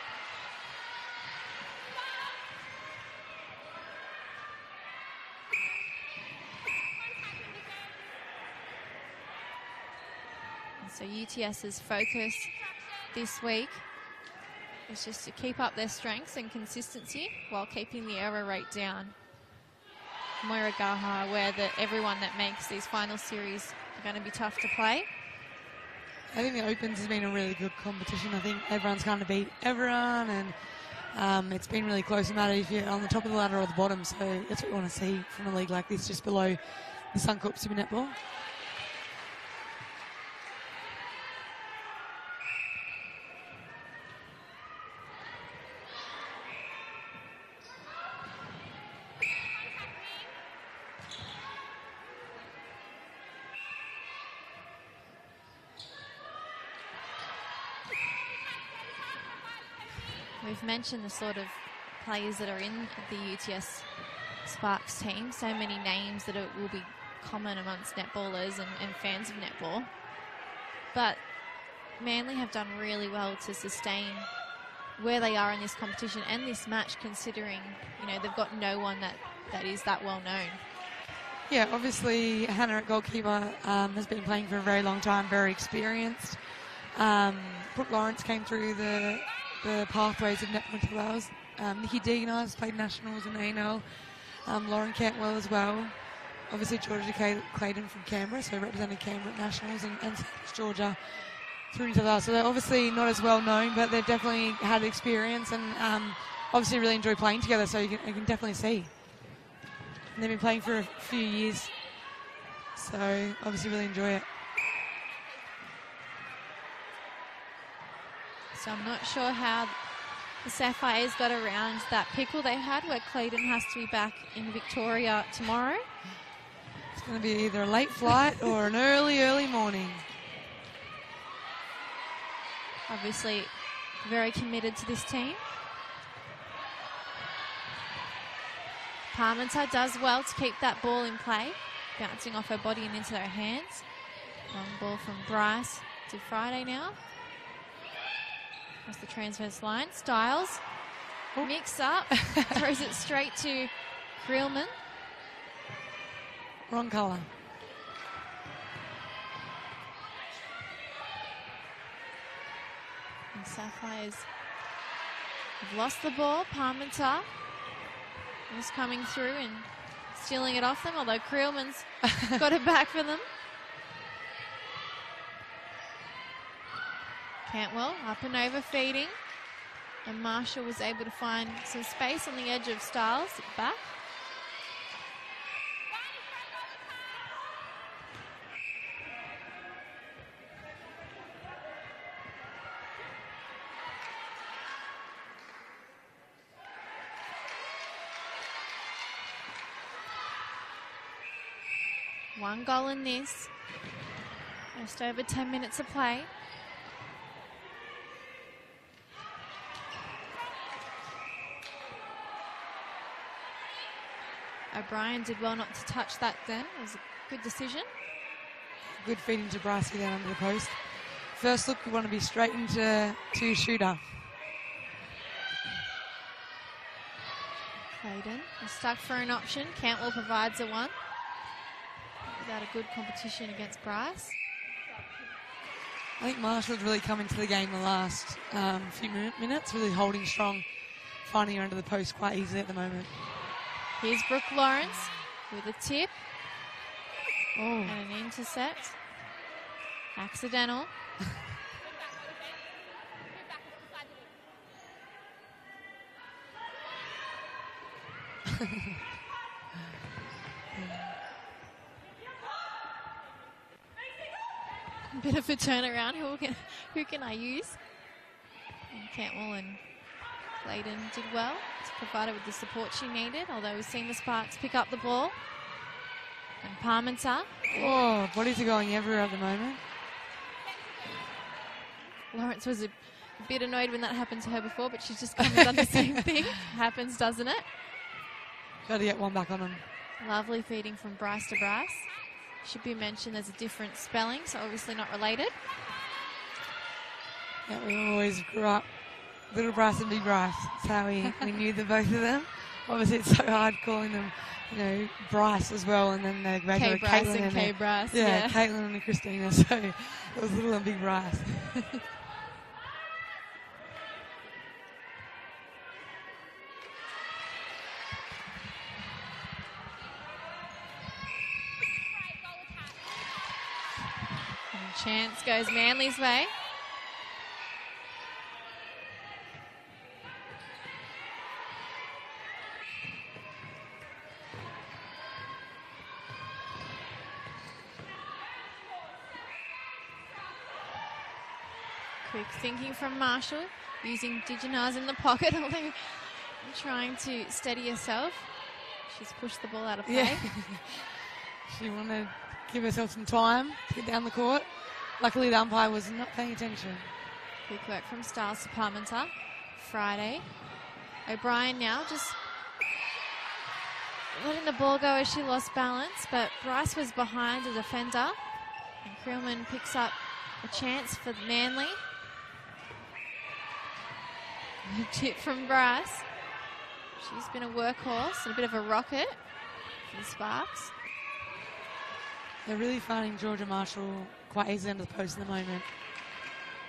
Speaker 1: So UTS's focus this week is just to keep up their strengths and consistency while keeping the error rate down. Moira Gaha aware that everyone that makes these final series are going to be tough to play.
Speaker 2: I think the Opens has been a really good competition. I think everyone's kind of beat everyone, and it's been really close no matter if you're on the top of the ladder or the bottom. So that's what you want to see from a league like this, just below the Suncorp Super Netball.
Speaker 1: We've mentioned the sort of players that are in the UTS Sparks team. So many names that will be common amongst netballers and fans of netball. But Manly have done really well to sustain where they are in this competition and this match, considering, you know, they've got no one that is that well known.
Speaker 2: Yeah, obviously Hannah at goalkeeper has been playing for a very long time, very experienced. Brooke Lawrence came through the pathways of netball to Wales. Nikki Deegan has played nationals in ANL. Lauren Cantwell as well. Obviously Georgia Clayton from Canberra, so represented Canberra at nationals, and Georgia through into that. So they're obviously not as well known, but they've definitely had experience and obviously really enjoy playing together, so you can definitely see. And they've been playing for a few years, so obviously really enjoy it.
Speaker 1: So I'm not sure how the Sapphires got around that pickle they had where Clayton has to be back in Victoria tomorrow.
Speaker 2: It's going to be either a late flight or an early morning.
Speaker 1: Obviously very committed to this team. Parmenter does well to keep that ball in play, bouncing off her body and into her hands. Long ball from Bryce to Friday now. That's the transverse line. Styles, mix up, throws it straight to Creelman.
Speaker 2: Wrong colour.
Speaker 1: And Sapphires have lost the ball. Parmenter is coming through and stealing it off them, although Creelman's got it back for them. Cantwell up and over feeding. And Marshall was able to find some space on the edge of Styles back. One goal in this. Just over 10 minutes of play. O'Brien did well not to touch that then. It was a good decision.
Speaker 2: Good feeding to Brycey down under the post. First look, we want to be straight into shooter.
Speaker 1: Clayton is stuck for an option. Cantwell provides a one. Without a good competition against Bryce.
Speaker 2: I think Marshall's really come into the game the last few minutes, really holding strong, finding her under the post quite easily at the moment.
Speaker 1: Here's Brooke Lawrence with a tip. And an intercept. Accidental. Bit of a turnaround. Who can I use? And Cantwell and Clayton did well to provide her with the support she needed, although we've seen the Sparks pick up the ball. And Parmenter.
Speaker 2: Oh, bodies are going everywhere at the moment.
Speaker 1: Lawrence was a bit annoyed when that happened to her before, but she's just come and done the same thing. Happens, doesn't it?
Speaker 2: Got to get one back on them.
Speaker 1: Lovely feeding from Bryce to Bryce. Should be mentioned there's a different spelling, so obviously not related.
Speaker 2: Yeah, we always grew up Little Bryce and Big Bryce. That's how we knew the both of them. Obviously, it's so hard calling them, Bryce as well, and then they graduated
Speaker 1: K-Bryce
Speaker 2: Caitlin
Speaker 1: and K-Bryce.
Speaker 2: Yeah, Caitlin and Christina. So it was Little and Big Bryce.
Speaker 1: Chance goes Manly's way. Quick thinking from Marshall, using Diginars in the pocket, although trying to steady herself. She's pushed the ball out of play.
Speaker 2: Yeah. She wanted to give herself some time to get down the court. Luckily, the umpire was not paying attention.
Speaker 1: Quick work from Styles to Parmenter. Friday. O'Brien now just letting the ball go as she lost balance, but Bryce was behind the defender. And Creelman picks up a chance for Manly. A tip from Bryce. She's been a workhorse and a bit of a rocket for the Sparks.
Speaker 2: They're really finding Georgia Marshall quite easily under the post at the moment.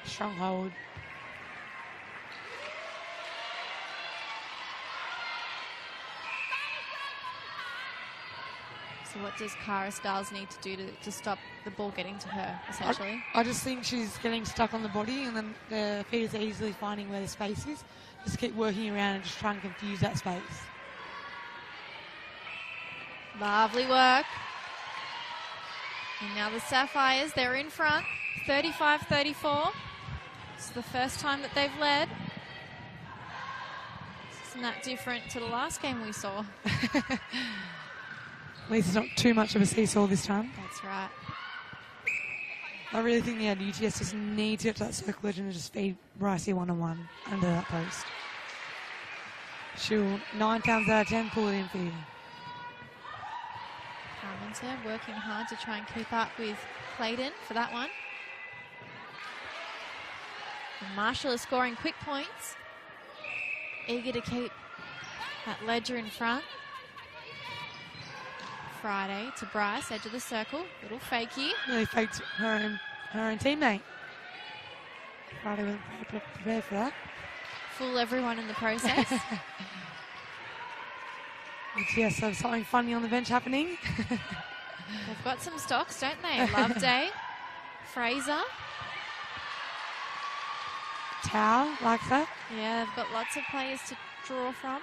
Speaker 2: Strong hold.
Speaker 1: So what does Cara Styles need to do to stop the ball getting to her, essentially?
Speaker 2: I just think she's getting stuck on the body, and then the feeders are easily finding where the space is. Just keep working around and just try and confuse that space.
Speaker 1: Lovely work. And now the Sapphires, they're in front, 35-34. It's the first time that they've led. Isn't that different to the last game we saw?
Speaker 2: At least it's not too much of a seesaw this time.
Speaker 1: That's right.
Speaker 2: I really think the UTS just need to get to that circle edge and just feed Brycey one-on-one under that post. She'll 9 times out of 10 pull it in for you.
Speaker 1: Parmenter working hard to try and keep up with Clayton for that one. And Marshall is scoring quick points. Eager to keep that ledger in front. Friday to Bryce, edge of the circle. Little fakey.
Speaker 2: Really faked her own teammate. Friday wasn't prepared for that.
Speaker 1: Fool everyone in the process.
Speaker 2: Yes, so something funny on the bench happening.
Speaker 1: They've got some stocks, don't they? Loveday, Fraser.
Speaker 2: tower like that.
Speaker 1: Yeah, they've got lots of players to draw from.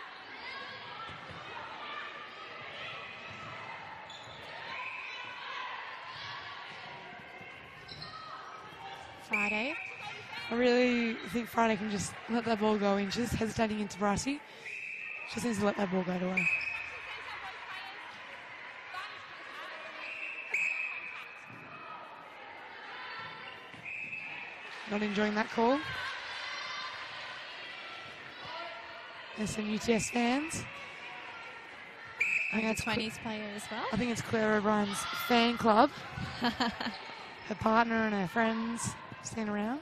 Speaker 1: Friday.
Speaker 2: I really think Friday can just let that ball go in. She's hesitating into Brycey. She just needs to let that ball go to her. Not enjoying that call. There's some UTS fans. I think
Speaker 1: Under
Speaker 2: that's
Speaker 1: 20s player as well.
Speaker 2: I think it's Claire O'Brien's fan club. Her partner and her friends stand around.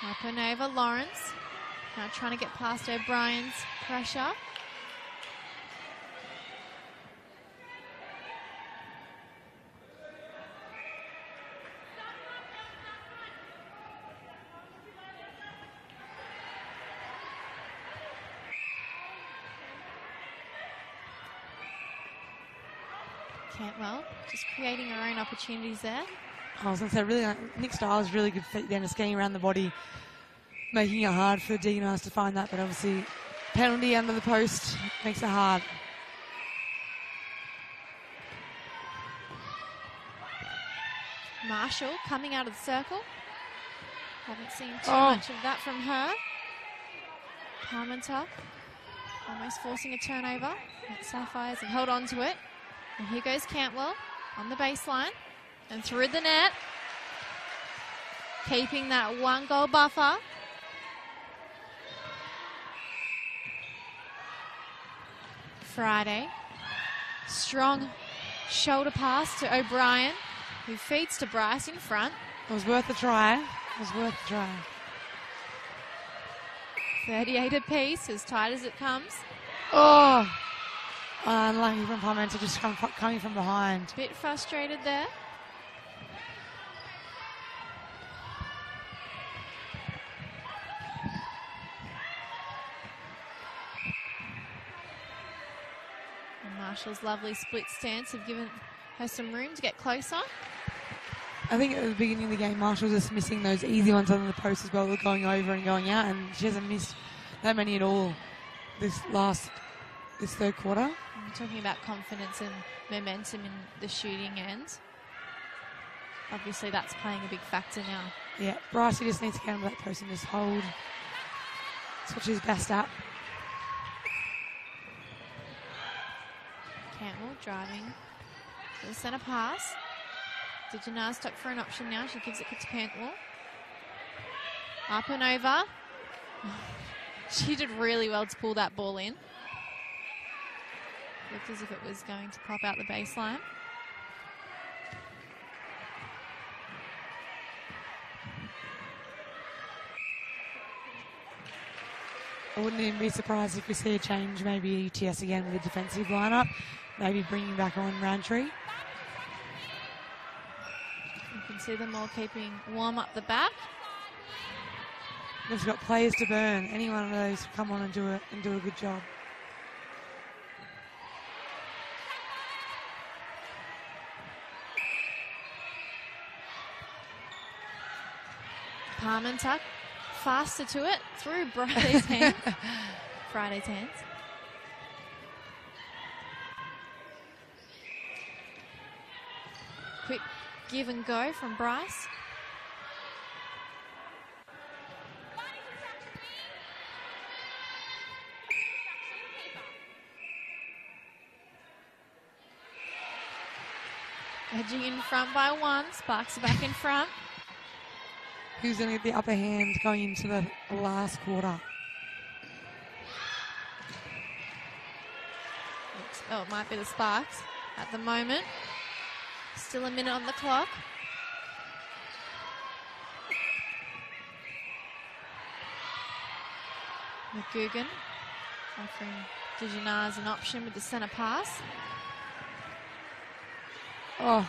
Speaker 1: Up and over Lawrence. Now trying to get past O'Brien's pressure. Cantwell just creating her own opportunities there.
Speaker 2: I was going to say, really, Nick Styles really good feet down, just getting around the body, making it hard for Deaconess to find that, but obviously penalty under the post makes it hard.
Speaker 1: Marshall coming out of the circle. Haven't seen too much of that from her. Parmenter almost forcing a turnover. Sapphires have held on to it. And here goes Cantwell on the baseline and through the net. Keeping that 1 goal buffer. Friday. Strong shoulder pass to O'Brien, who feeds to Bryce in front.
Speaker 2: It was worth a try. It was worth a try.
Speaker 1: 38 apiece, as tight as it comes.
Speaker 2: Oh! Unlucky from Parmenter, just coming from behind.
Speaker 1: Bit frustrated there. And Marshall's lovely split stance have given her some room to get closer.
Speaker 2: I think at the beginning of the game, Marshall was just missing those easy ones under the post as well, going over and going out, and she hasn't missed that many at all this third quarter.
Speaker 1: I'm talking about confidence and momentum in the shooting end. Obviously, that's playing a big factor now.
Speaker 2: Yeah, Brycey just needs to get under that post and just hold. That's what she's best at.
Speaker 1: Cantwell driving to the centre pass. Dijanaz stuck for an option now. She gives it to Cantwell. Up and over. She did really well to pull that ball in. Looked as if it was going to pop out the baseline.
Speaker 2: I wouldn't even be surprised if we see a change, maybe UTS again with a defensive lineup, maybe bringing back on Roundtree.
Speaker 1: You can see them all keeping warm up the back.
Speaker 2: They've got players to burn. Any one of those come on and do a good job.
Speaker 1: Parmenter faster to it through Friday's hands. Friday's hands. Quick give and go from Bryce. Edging in front by 1. Sparks are back in front.
Speaker 2: Who's going to get the upper hand going into the last quarter?
Speaker 1: Oh, it might be the Sparks at the moment. Still a minute on the clock. McGugan offering Dijanaz an option with the centre pass.
Speaker 2: Oh,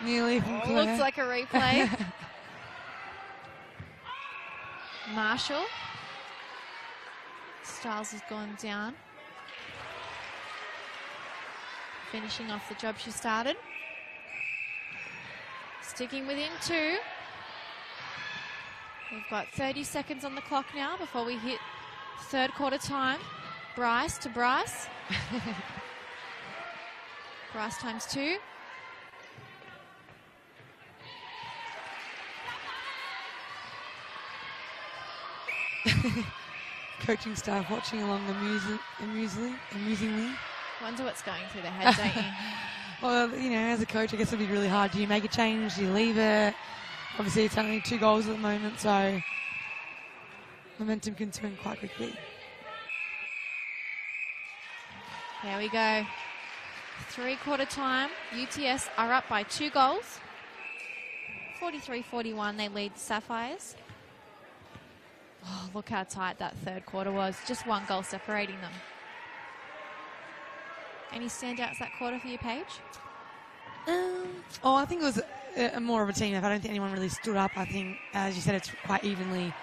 Speaker 2: nearly from Claire.
Speaker 1: Looks like a replay. Marshall. Styles has gone down. Finishing off the job she started. Sticking within 2. We've got 30 seconds on the clock now before we hit third quarter time. Bryce to Bryce. Bryce times 2.
Speaker 2: Coaching staff watching along amusingly.
Speaker 1: Wonder what's going through their head, don't you?
Speaker 2: Well, you know, as a coach, I guess it'd be really hard. Do you make a change? Do you leave it? Obviously, it's only 2 goals at the moment, so momentum can swing quite quickly.
Speaker 1: There we go. 3-quarter time. UTS are up by 2 goals. 43-41, they lead the Sapphires. Oh, look how tight that third quarter was. Just 1 goal separating them. Any standouts that quarter for you, Paige?
Speaker 2: I think it was more of a team effort. I don't think anyone really stood up. I think, as you said, it's quite evenly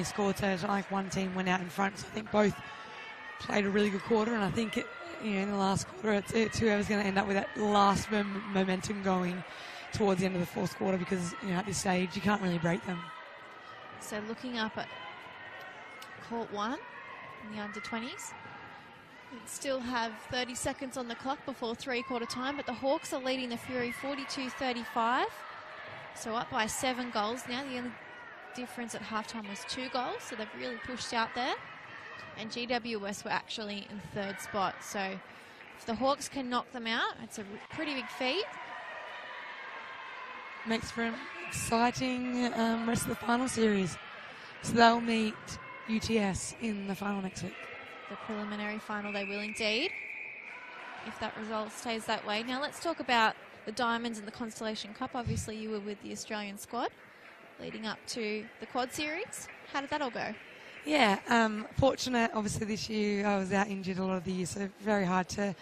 Speaker 2: scored. So it's not like one team went out in front. So I think both played a really good quarter. And I think, in the last quarter, it's whoever's going to end up with that last momentum going towards the end of the fourth quarter, because, at this stage, you can't really break them.
Speaker 1: So looking up at court 1 in the under-20s. We still have 30 seconds on the clock before 3-quarter time, but the Hawks are leading the Fury 42-35. So up by 7 goals now. The only difference at halftime was 2 goals, so they've really pushed out there. And GWS were actually in 3rd spot. So if the Hawks can knock them out, it's a pretty big feat.
Speaker 2: Makes for an exciting rest of the final series. So they'll meet UTS in the final next week.
Speaker 1: The preliminary final, they will indeed, if that result stays that way. Now let's talk about the Diamonds and the Constellation Cup. Obviously you were with the Australian squad leading up to the quad series. How did that all go?
Speaker 2: Yeah, fortunate. Obviously this year I was out injured a lot of the year, so very hard to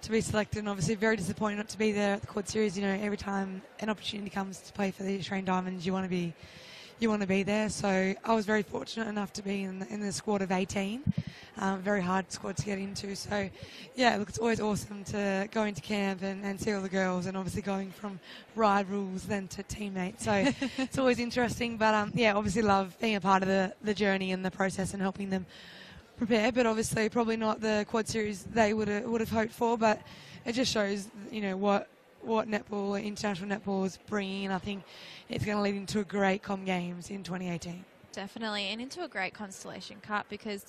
Speaker 2: be selected, and obviously very disappointed not to be there at the quad series. Every time an opportunity comes to play for the Australian Diamonds, you want to be there. So I was very fortunate enough to be in the squad of 18. Very hard squad to get into. So, yeah, look, it's always awesome to go into camp and see all the girls, and obviously going from rivals then to teammates. So it's always interesting. But, obviously love being a part of the journey and the process and helping them prepare. But obviously probably not the quad series they would have hoped for. But it just shows, what netball, international netball is bringing, and I think it's going to lead into a great Com Games in 2018.
Speaker 1: Definitely, and into a great Constellation Cup, because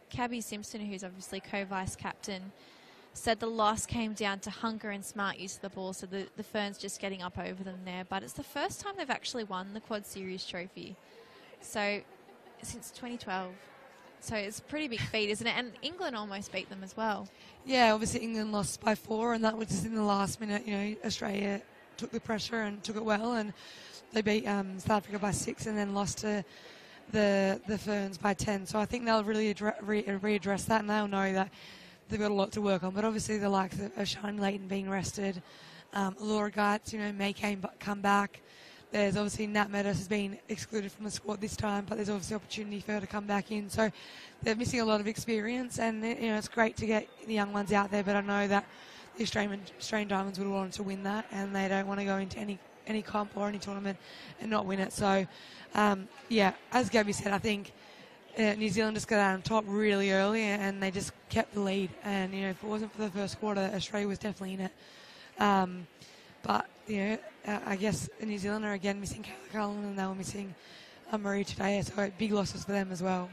Speaker 1: Cabby Simpson, who's obviously co-vice captain, said the loss came down to hunger and smart use of the ball, so the Ferns just getting up over them there. But it's the first time they've actually won the Quad Series trophy, so since 2012. So it's a pretty big feat, isn't it? And England almost beat them as well. Yeah,
Speaker 2: obviously England lost by 4, and that was just in the last minute. Australia took the pressure and took it well, and they beat South Africa by 6 and then lost to the Ferns by 10. So I think they'll really readdress that, and they'll know that they've got a lot to work on. But obviously the likes of Shani Layton being rested, Laura Geitz, may come back. There's obviously Nat Meadows has been excluded from the squad this time, but there's obviously opportunity for her to come back in. So they're missing a lot of experience, and it's great to get the young ones out there. But I know that the Australian Diamonds would have wanted to win that, and they don't want to go into any comp or any tournament and not win it. So as Gabby said, I think New Zealand just got out on top really early, and they just kept the lead. And if it wasn't for the first quarter, Australia was definitely in it. But I guess New Zealand are again missing Kayla Cullen, and they were missing Marie today, so big losses for them as well.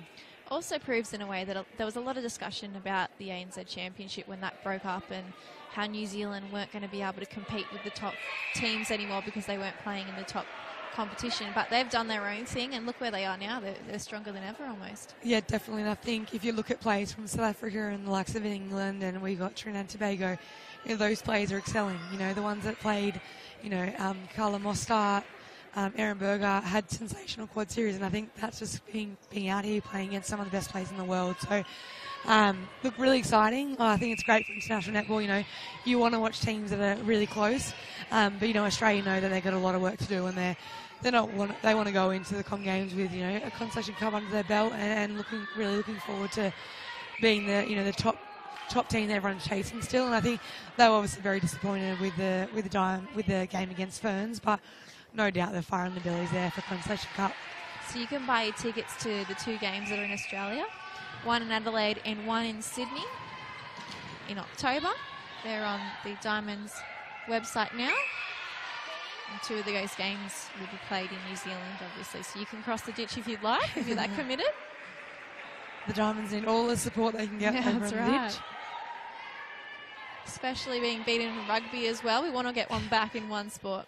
Speaker 1: Also proves in a way that there was a lot of discussion about the ANZ Championship when that broke up, and how New Zealand weren't going to be able to compete with the top teams anymore because they weren't playing in the top competition. But they've done their own thing, and look where they are now. They're stronger than ever almost. Yeah,
Speaker 2: definitely. And I think if you look at players from South Africa and the likes of England, and we got Trinidad and Tobago, those players are excelling. The ones that played, Carla Mostart, Erin Berger had sensational quad series, and I think that's just being out here playing against some of the best players in the world. So Look, really exciting. I think it's great for international netball. You know, you want to watch teams that are really close, but you know, Australia know that they've got a lot of work to do, and they want to go into the Com Games with, you know, a consolation cup under their belt, and really looking forward to being the top team that everyone's chasing still. And I think they were obviously very disappointed with the game against Ferns, but no doubt they're firing the bellies there for consolation cup.
Speaker 1: So you can buy your tickets to the 2 games that are in Australia, one in Adelaide and one in Sydney in October. They're on the Diamonds website now. And 2 of those games will be played in New Zealand, obviously. So you can cross the ditch if you'd like, if you're that committed.
Speaker 2: The Diamonds need all the support they can get over
Speaker 1: that's
Speaker 2: the
Speaker 1: right.
Speaker 2: ditch.
Speaker 1: Especially being beaten in rugby as well. We want to get one back in one sport.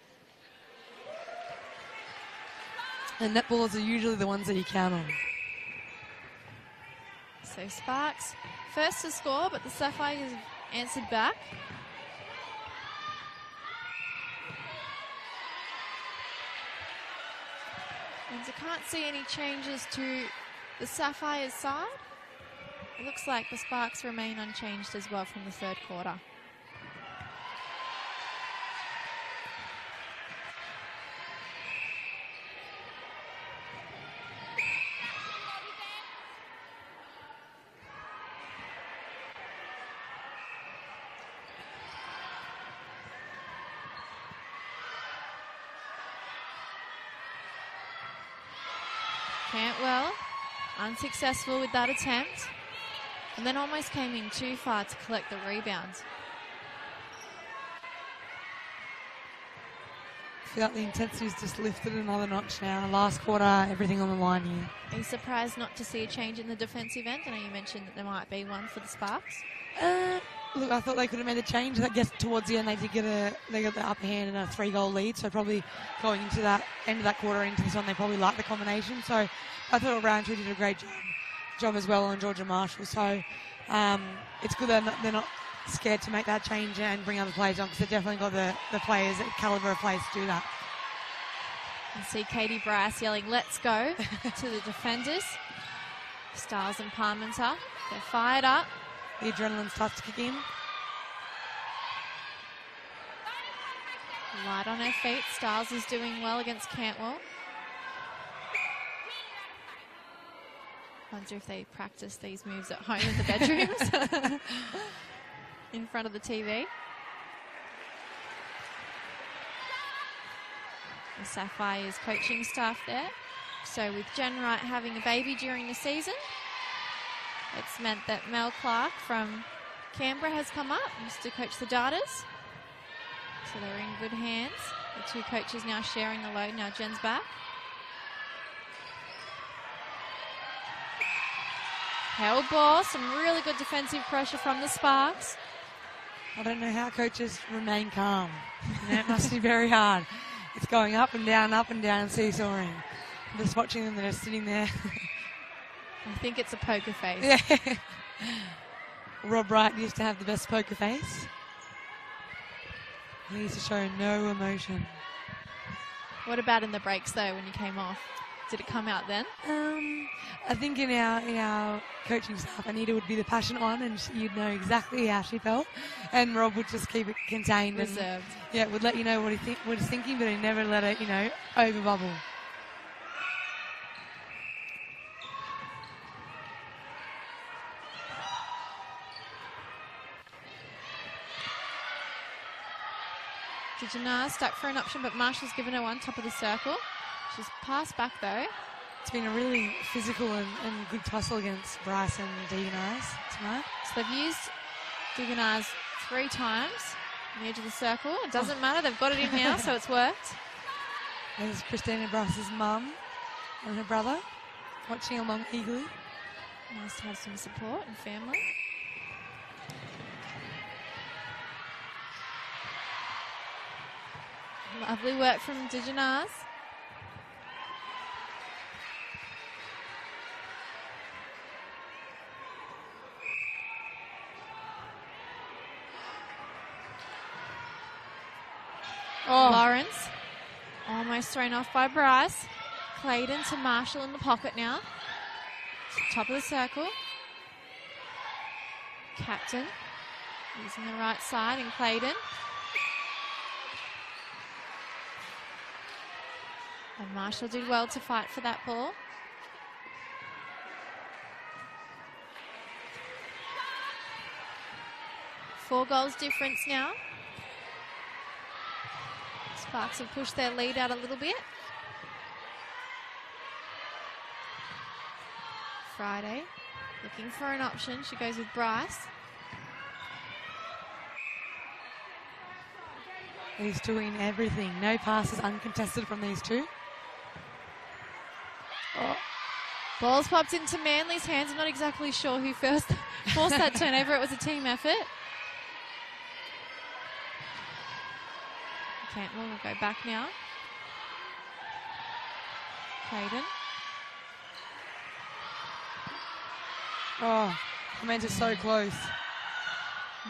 Speaker 2: And netballers are usually the ones that you count on.
Speaker 1: So Sparks first to score, but the Sapphires answered back. And I can't see any changes to the Sapphires side. It looks like the Sparks remain unchanged as well from the 3rd quarter. Cantwell, unsuccessful with that attempt, and then almost came in too far to collect the rebound.
Speaker 2: I feel like the intensity's just lifted another notch now. Last quarter, everything on the line here.
Speaker 1: Are you surprised not to see a change in the defensive end? I know you mentioned that there might be one for the Sparks.
Speaker 2: Look, I thought they could have made a change. I guess towards the end they got the upper hand and a 3-goal lead. So probably going into that end of that quarter into this one, they probably liked the combination. So I thought Roundtree did a great job as well on Georgia Marshall. So it's good they're not scared to make that change and bring other players on, because they've definitely got the players, the caliber of players to do that.
Speaker 1: And see Katie Bryce yelling, "Let's go," to the defenders. Stiles and Parmenter, they're fired up.
Speaker 2: The adrenaline starts to kick in.
Speaker 1: Light on her feet. Stiles is doing well against Cantwell. Wonder if they practice these moves at home in the bedrooms in front of the TV. The Sapphires coaching staff there. So with Jen Wright having a baby during the season, it's meant that Mel Clark from Canberra has come up just to coach the Darters. So they're in good hands. The 2 coaches now sharing the load. Now Jen's back. Held ball, some really good defensive pressure from the Sparks.
Speaker 2: I don't know how coaches remain calm. It must be very hard. It's going up and down, seesawing. I'm just watching them, they're just sitting there.
Speaker 1: I think it's a poker face.
Speaker 2: Yeah. Rob Wright used to have the best poker face. He used to show no emotion.
Speaker 1: What about in the breaks though when you came off? Did it come out then?
Speaker 2: I think in our coaching staff, Anita would be the passionate one, and you'd know exactly how she felt, and Rob would just keep it contained,
Speaker 1: Reserved.
Speaker 2: And would let you know what he's thinking, but he never let it over bubble.
Speaker 1: Dijanar stuck for an option, but Marshall's given her one, top of the circle. She's passed back though.
Speaker 2: It's been a really physical and good tussle against Bryce and Diganars tonight.
Speaker 1: So they've used Diganars 3 times on the edge of the circle. It doesn't matter, they've got it in now, so it's worked.
Speaker 2: There's Christina Bryce's mum and her brother watching along eagerly.
Speaker 1: Nice to have some support and family. Lovely work from Dijanars. Lawrence, almost thrown off by Bryce. Clayton to Marshall in the pocket now. Top of the circle. Captain using the right side and Clayton. And Marshall did well to fight for that ball. Four goals difference now. Sparks have pushed their lead out a little bit. Friday looking for an option. She goes with Bryce.
Speaker 2: He's doing everything. No passes uncontested from these two.
Speaker 1: Oh. Ball's popped into Manly's hands. I'm not exactly sure who first forced that turnover. It was a team effort. Cantwell will go back now. Hayden.
Speaker 2: Oh, Amanda's so close.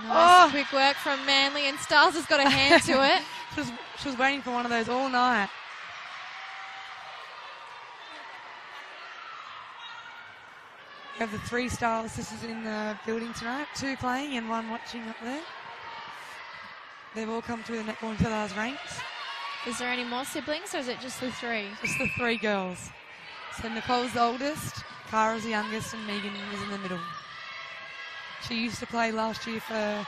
Speaker 1: Nice quick work from Manly, and Styles has got a hand to it.
Speaker 2: She was waiting for one of those all night. We have the 3 Styles sisters in the building tonight, 2 playing and 1 watching up there. They've all come through the netball into those ranks.
Speaker 1: Is there any more siblings, or is it just the 3?
Speaker 2: Just the 3 girls. So Nicole's the oldest, Kara's the youngest, and Megan is in the middle. She used to play last year for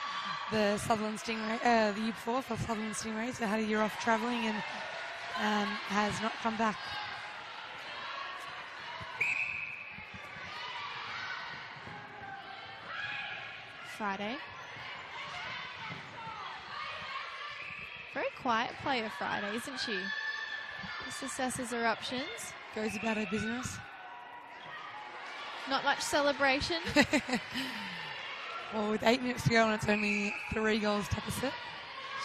Speaker 2: the Sutherland Stingray, the year before for Sutherland Stingrays. So had a year off travelling and has not come back.
Speaker 1: Friday. Very quiet player, Friday, isn't she? Just assesses her options.
Speaker 2: Goes about her business.
Speaker 1: Not much celebration.
Speaker 2: Well, with 8 minutes to go and it's only 3 goals deficit.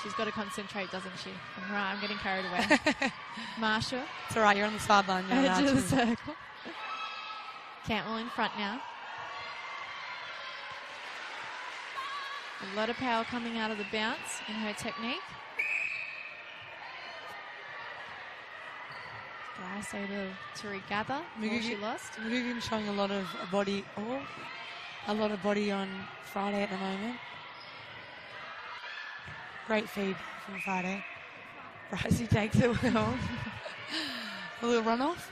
Speaker 1: She's got to concentrate, doesn't she? Right, I'm getting carried away. Marshall.
Speaker 2: It's all right, you're on the sideline.
Speaker 1: Edge of the circle. Cantwell in front now. A lot of power coming out of the bounce in her technique. Bryce able to regather before she lost.
Speaker 2: McGugan showing a lot of body on Friday at the moment. Great feed from Friday. Brycey takes it well. A little runoff.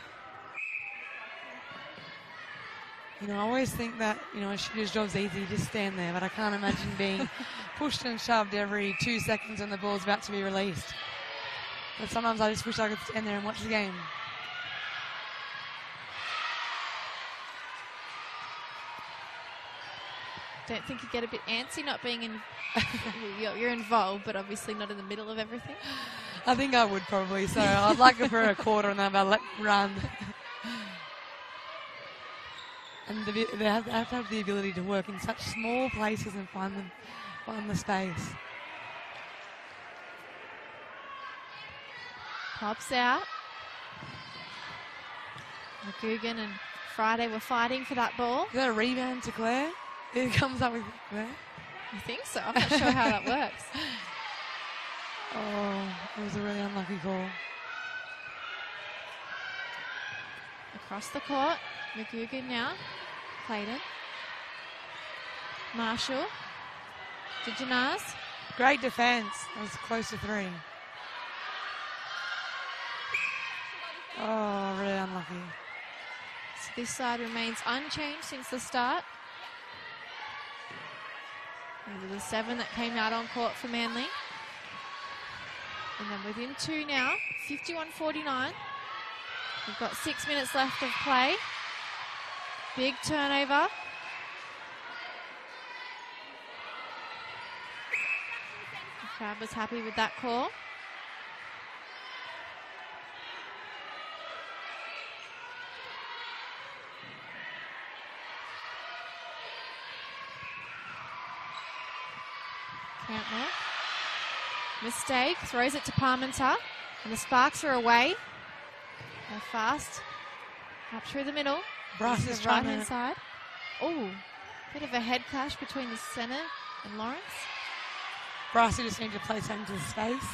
Speaker 2: You know, I always think that, you know, a shooter's job's easy, just stand there, but I can't imagine being pushed and shoved every 2 seconds when the ball's about to be released. But sometimes I just wish I could stand there and watch the game.
Speaker 1: Don't think you get a bit antsy not being in... you're involved, but obviously not in the middle of everything.
Speaker 2: I think I would probably, so I'd like it for a quarter and then I'll let it run. And they have to have the ability to work in such small places and find the space.
Speaker 1: Pops out. McGugan and Friday were fighting for that ball.
Speaker 2: Is that a rebound to Claire? It comes up with Claire.
Speaker 1: I think so. I'm not sure how that works.
Speaker 2: Oh, it was a really unlucky call.
Speaker 1: Across the court. McGugan now. Clayton. Marshall. To Janaz.
Speaker 2: Great defence. That was close to 3. Oh, really unlucky.
Speaker 1: So this side remains unchanged since the start. These are the 7 that came out on court for Manly. And then within 2 now, 51-49. We've got 6 minutes left of play. Big turnover. The crowd was happy with that call. Cantwell. Mistake, throws it to Parmenter, and the Sparks are away. They're fast. Up through the middle.
Speaker 2: Bryce is trying
Speaker 1: right-hand side. Oh, bit of a head clash between the centre and Lawrence.
Speaker 2: Bryce just needs to play something to the space.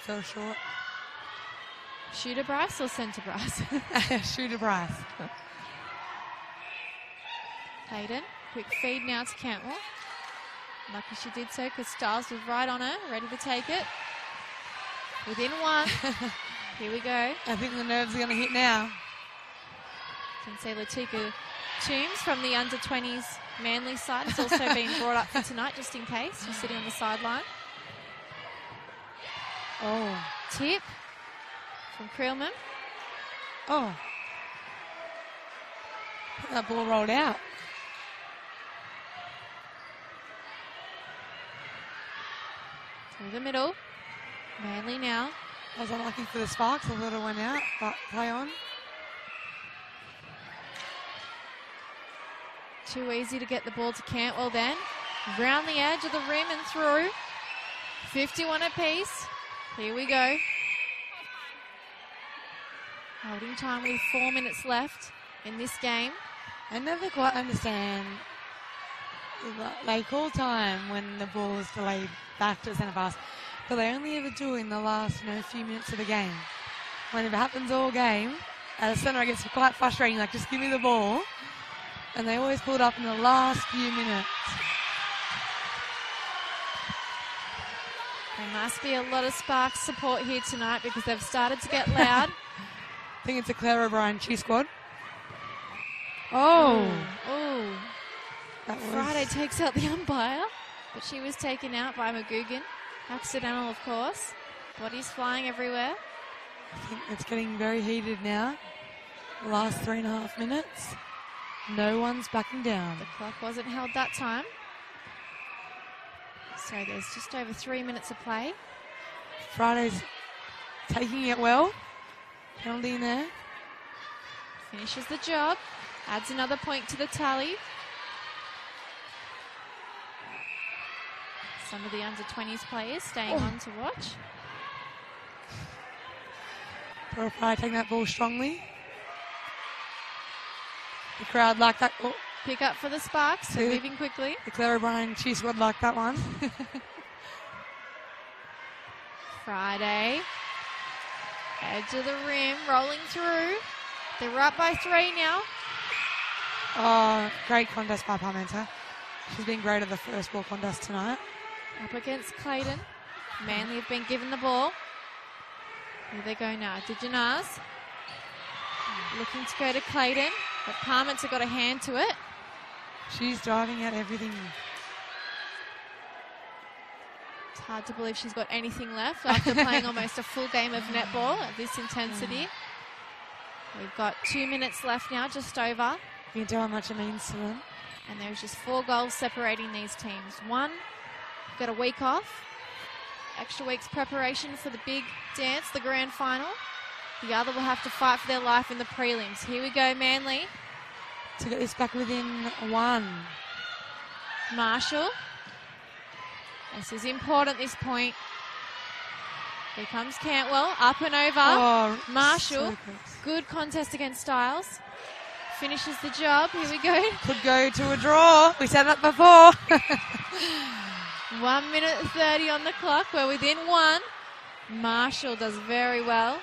Speaker 2: Fell short.
Speaker 1: Shooter Bryce or centre Bryce?
Speaker 2: Shooter Bryce.
Speaker 1: Hayden. Quick feed now to Cantwell. Lucky she did so because Styles was right on her, ready to take it. Within one. Here we go.
Speaker 2: I think the nerves are going to hit now.
Speaker 1: You can say Latika Toombs from the under-20s Manly side has also been brought up for tonight, just in case. She's sitting on the sideline.
Speaker 2: Oh.
Speaker 1: Tip from Creelman.
Speaker 2: Oh. That ball rolled out.
Speaker 1: Through the middle. Manly now.
Speaker 2: I was unlucky for the Sparks. I thought it went out, but play on.
Speaker 1: Too easy to get the ball to Cantwell then. Round the edge of the rim and through. 51 apiece. Here we go. Holding time with 4 minutes left in this game.
Speaker 2: I never quite understand. They call time when the ball is delayed back to centre pass, but they only ever do it in the last few minutes of the game. When it happens all game, as a centre it gets quite frustrating, like just give me the ball. And they always pull it up in the last few minutes.
Speaker 1: There must be a lot of Sparks support here tonight because they've started to get loud.
Speaker 2: I think it's a Claire O'Brien Chi squad. Oh.
Speaker 1: Oh. Friday takes out the umpire, but she was taken out by McGugan. Accidental, of course. Bodies flying everywhere.
Speaker 2: I think it's getting very heated now. The last 3.5 minutes. No one's backing down.
Speaker 1: The clock wasn't held that time. So there's just over 3 minutes of play.
Speaker 2: Friday's taking it well. Penalty in there.
Speaker 1: Finishes the job. Adds another point to the tally. Some of the under-20s players staying on to watch.
Speaker 2: Friday taking that ball strongly. The crowd like that. Oh.
Speaker 1: Pick up for the Sparks. They're moving quickly.
Speaker 2: The Claire O'Brien Chi squad like that one.
Speaker 1: Friday. Edge of the rim. Rolling through. They're up by 3 now.
Speaker 2: Oh, great contest by Parmenter. She's been great at the first ball contest tonight.
Speaker 1: Up against Clayton. Manly have been given the ball. Here they go now. DeJanaz. Looking to go to Clayton. But Parmenter got a hand to it.
Speaker 2: She's driving at everything.
Speaker 1: It's hard to believe she's got anything left after playing almost a full game of netball at this intensity. We've got 2 minutes left now, just over.
Speaker 2: You can tell how much it means to them.
Speaker 1: And there's just 4 goals separating these teams. One, got a week off. Extra week's preparation for the big dance, the grand final. The other will have to fight for their life in the prelims. Here we go, Manly.
Speaker 2: To get this back within 1.
Speaker 1: Marshall. This is important, this point. Here comes Cantwell, up and over.
Speaker 2: Oh,
Speaker 1: Marshall,
Speaker 2: so close.
Speaker 1: Good contest against Styles. Finishes the job, here we go.
Speaker 2: Could go to a draw. We said that before.
Speaker 1: 1 minute 30 on the clock. We're within 1. Marshall does very well.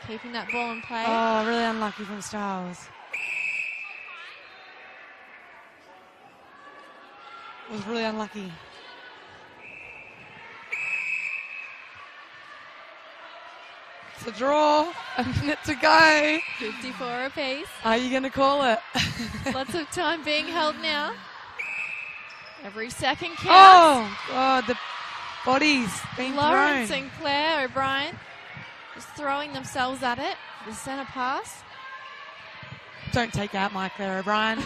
Speaker 1: Keeping that ball in play.
Speaker 2: Oh, really unlucky from Styles. Was really unlucky. It's a draw. A minute to go.
Speaker 1: 54 apiece.
Speaker 2: Are you going to call it?
Speaker 1: Lots of time being held now. Every second counts.
Speaker 2: Oh, God, the bodies being
Speaker 1: Lawrence
Speaker 2: thrown.
Speaker 1: and Claire O'Brien just throwing themselves at it. The centre pass.
Speaker 2: Don't take out my Claire O'Brien.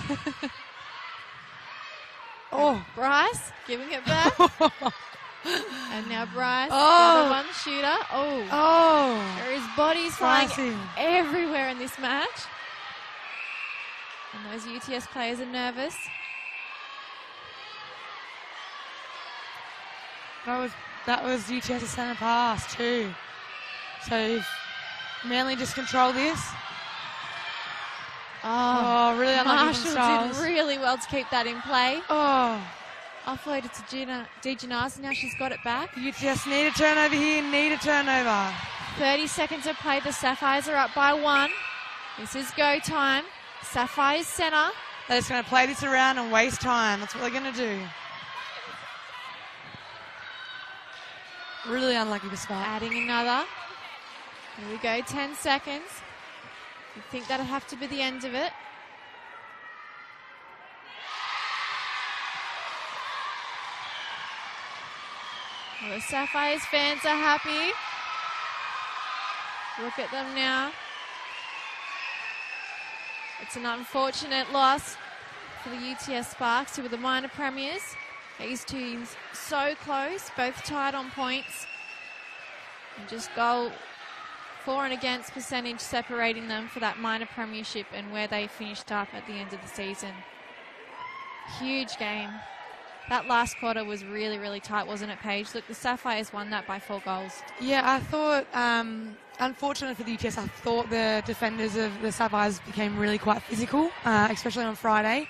Speaker 2: Oh.
Speaker 1: Bryce giving it back. And now Bryce, the
Speaker 2: Oh.
Speaker 1: other one shooter. Oh.
Speaker 2: Oh.
Speaker 1: There is bodies flying
Speaker 2: Pricey.
Speaker 1: everywhere in this match. And those UTS players are nervous.
Speaker 2: That was UTS's centre pass too. So if Manly just control this. Oh, really unlucky from
Speaker 1: Marshall
Speaker 2: Styles.
Speaker 1: did really well to keep that in play.
Speaker 2: Oh,
Speaker 1: Offloaded to DeJanaz. Now she's got it back.
Speaker 2: UTS need a turnover here, need a turnover.
Speaker 1: 30 seconds to play. The Sapphires are up by 1. This is go time. Sapphires centre.
Speaker 2: They're just going to play this around and waste time. That's what they're going to do. Really unlucky for Spark.
Speaker 1: Adding another. Here we go, 10 seconds. You think that'll have to be the end of it. Well, the Sapphires fans are happy. Look at them now. It's an unfortunate loss for the UTS Sparks, who were the minor premiers. These teams so close, both tied on points. And just goal for and against percentage separating them for that minor premiership and where they finished up at the end of the season. Huge game. That last quarter was really, really tight, wasn't it, Paige? Look, the Sapphires won that by 4 goals.
Speaker 2: Yeah, I thought, unfortunate for the UTS, I thought the defenders of the Sapphires became really quite physical, especially on Friday.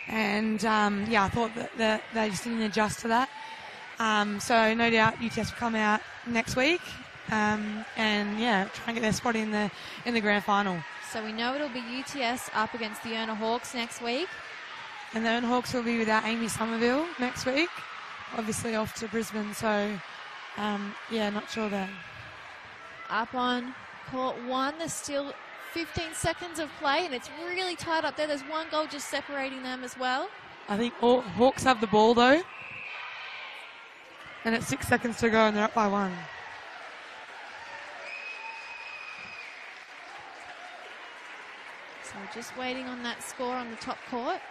Speaker 2: And, yeah, I thought that they just didn't adjust to that. So no doubt UTS will come out next week and, yeah, try and get their spot in the grand final.
Speaker 1: So we know it'll be UTS up against the Urner Hawks next week.
Speaker 2: And the Urner Hawks will be without Amy Somerville next week, obviously off to Brisbane. So, yeah, not sure then.
Speaker 1: Up on court 1, there's still 15 seconds of play, and it's really tight up there. There's 1 goal just separating them as well.
Speaker 2: I think all Hawks have the ball, though. And it's 6 seconds to go, and they're up by 1.
Speaker 1: So we're just waiting on that score on the top court.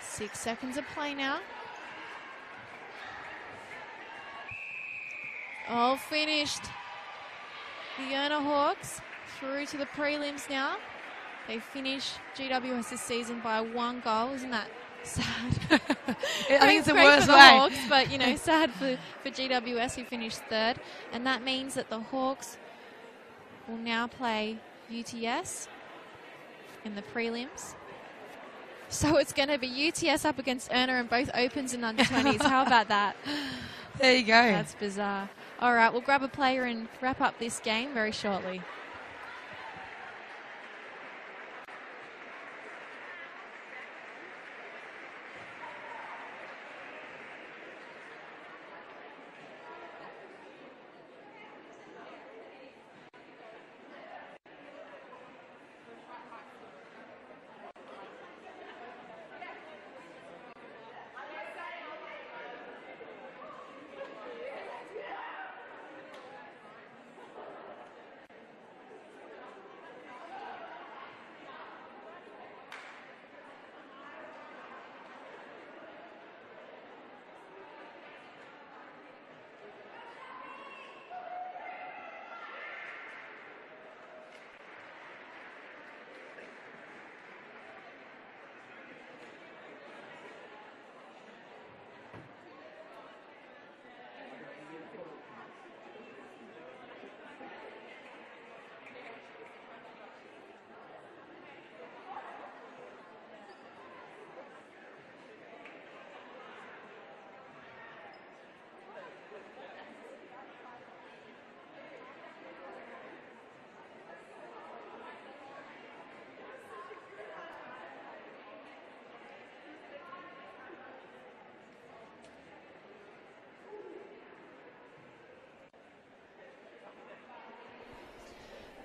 Speaker 1: 6 seconds of play now. All finished. The Urner Hawks through to the prelims now. They finish GWS this season by 1 goal. Isn't that sad?
Speaker 2: I think it's the
Speaker 1: Great
Speaker 2: worst
Speaker 1: for the
Speaker 2: way.
Speaker 1: Hawks, but, you know, sad for GWS, who finished 3rd. And that means that the Hawks will now play UTS in the prelims. So it's going to be UTS up against Urner in both Opens and under-20s. How about that?
Speaker 2: There you go.
Speaker 1: That's bizarre. All right, we'll grab a player and wrap up this game very shortly.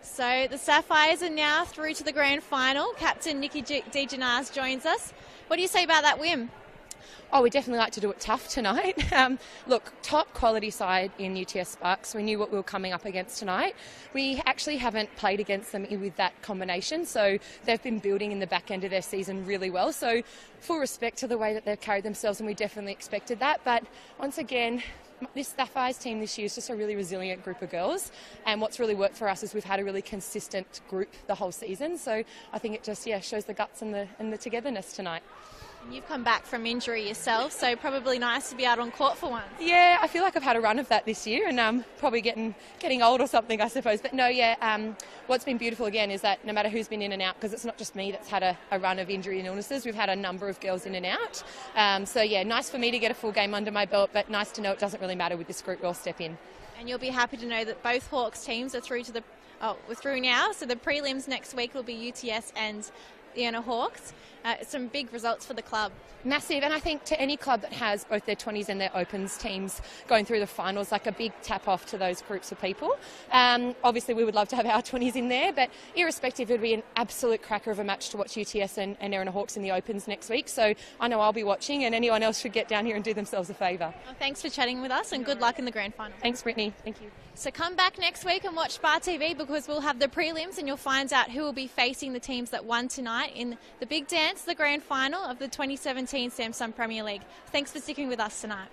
Speaker 1: So the Sapphires are now through to the grand final. Captain Nikki DeGenaz joins us. What do you say about that win?
Speaker 5: Oh, we definitely like to do it tough tonight. Look, top quality side in UTS Sparks. We knew what we were coming up against tonight. We actually haven't played against them with that combination, so they've been building in the back end of their season really well. So full respect to the way that they've carried themselves, and we definitely expected that. But once again, this Sapphires team this year is just a really resilient group of girls, and what's really worked for us is we've had a really consistent group the whole season. So I think it just shows the guts and the togetherness tonight.
Speaker 1: You've come back from injury yourself, so probably nice to be out on court for once.
Speaker 5: Yeah, I feel like I've had a run of that this year, and probably getting old or something, I suppose. But no, what's been beautiful again is that no matter who's been in and out, because it's not just me that's had a run of injury and illnesses, we've had a number of girls in and out. So yeah, nice for me to get a full game under my belt, but nice to know it doesn't really matter with this group. We'll step in.
Speaker 1: And you'll be happy to know that both Hawks teams are through to the we're through now. So the prelims next week will be UTS and the Warringah Hawks. Some big results for the club.
Speaker 5: Massive, and I think to any club that has both their 20s and their opens teams going through the finals, like a big tap off to those groups of people. Obviously we would love to have our 20s in there, but irrespective, it would be an absolute cracker of a match to watch UTS and Warringah Hawks in the opens next week. So I know I'll be watching, and anyone else should get down here and do themselves a favour.
Speaker 1: Well, thanks for chatting with us, and good luck in the grand final.
Speaker 5: Thanks, Brittany. Thank you.
Speaker 1: So come back next week and watch Bar TV, because we'll have the prelims and you'll find out who will be facing the teams that won tonight in the big dance, the grand final of the 2017 Samsung Premier League. Thanks for sticking with us tonight.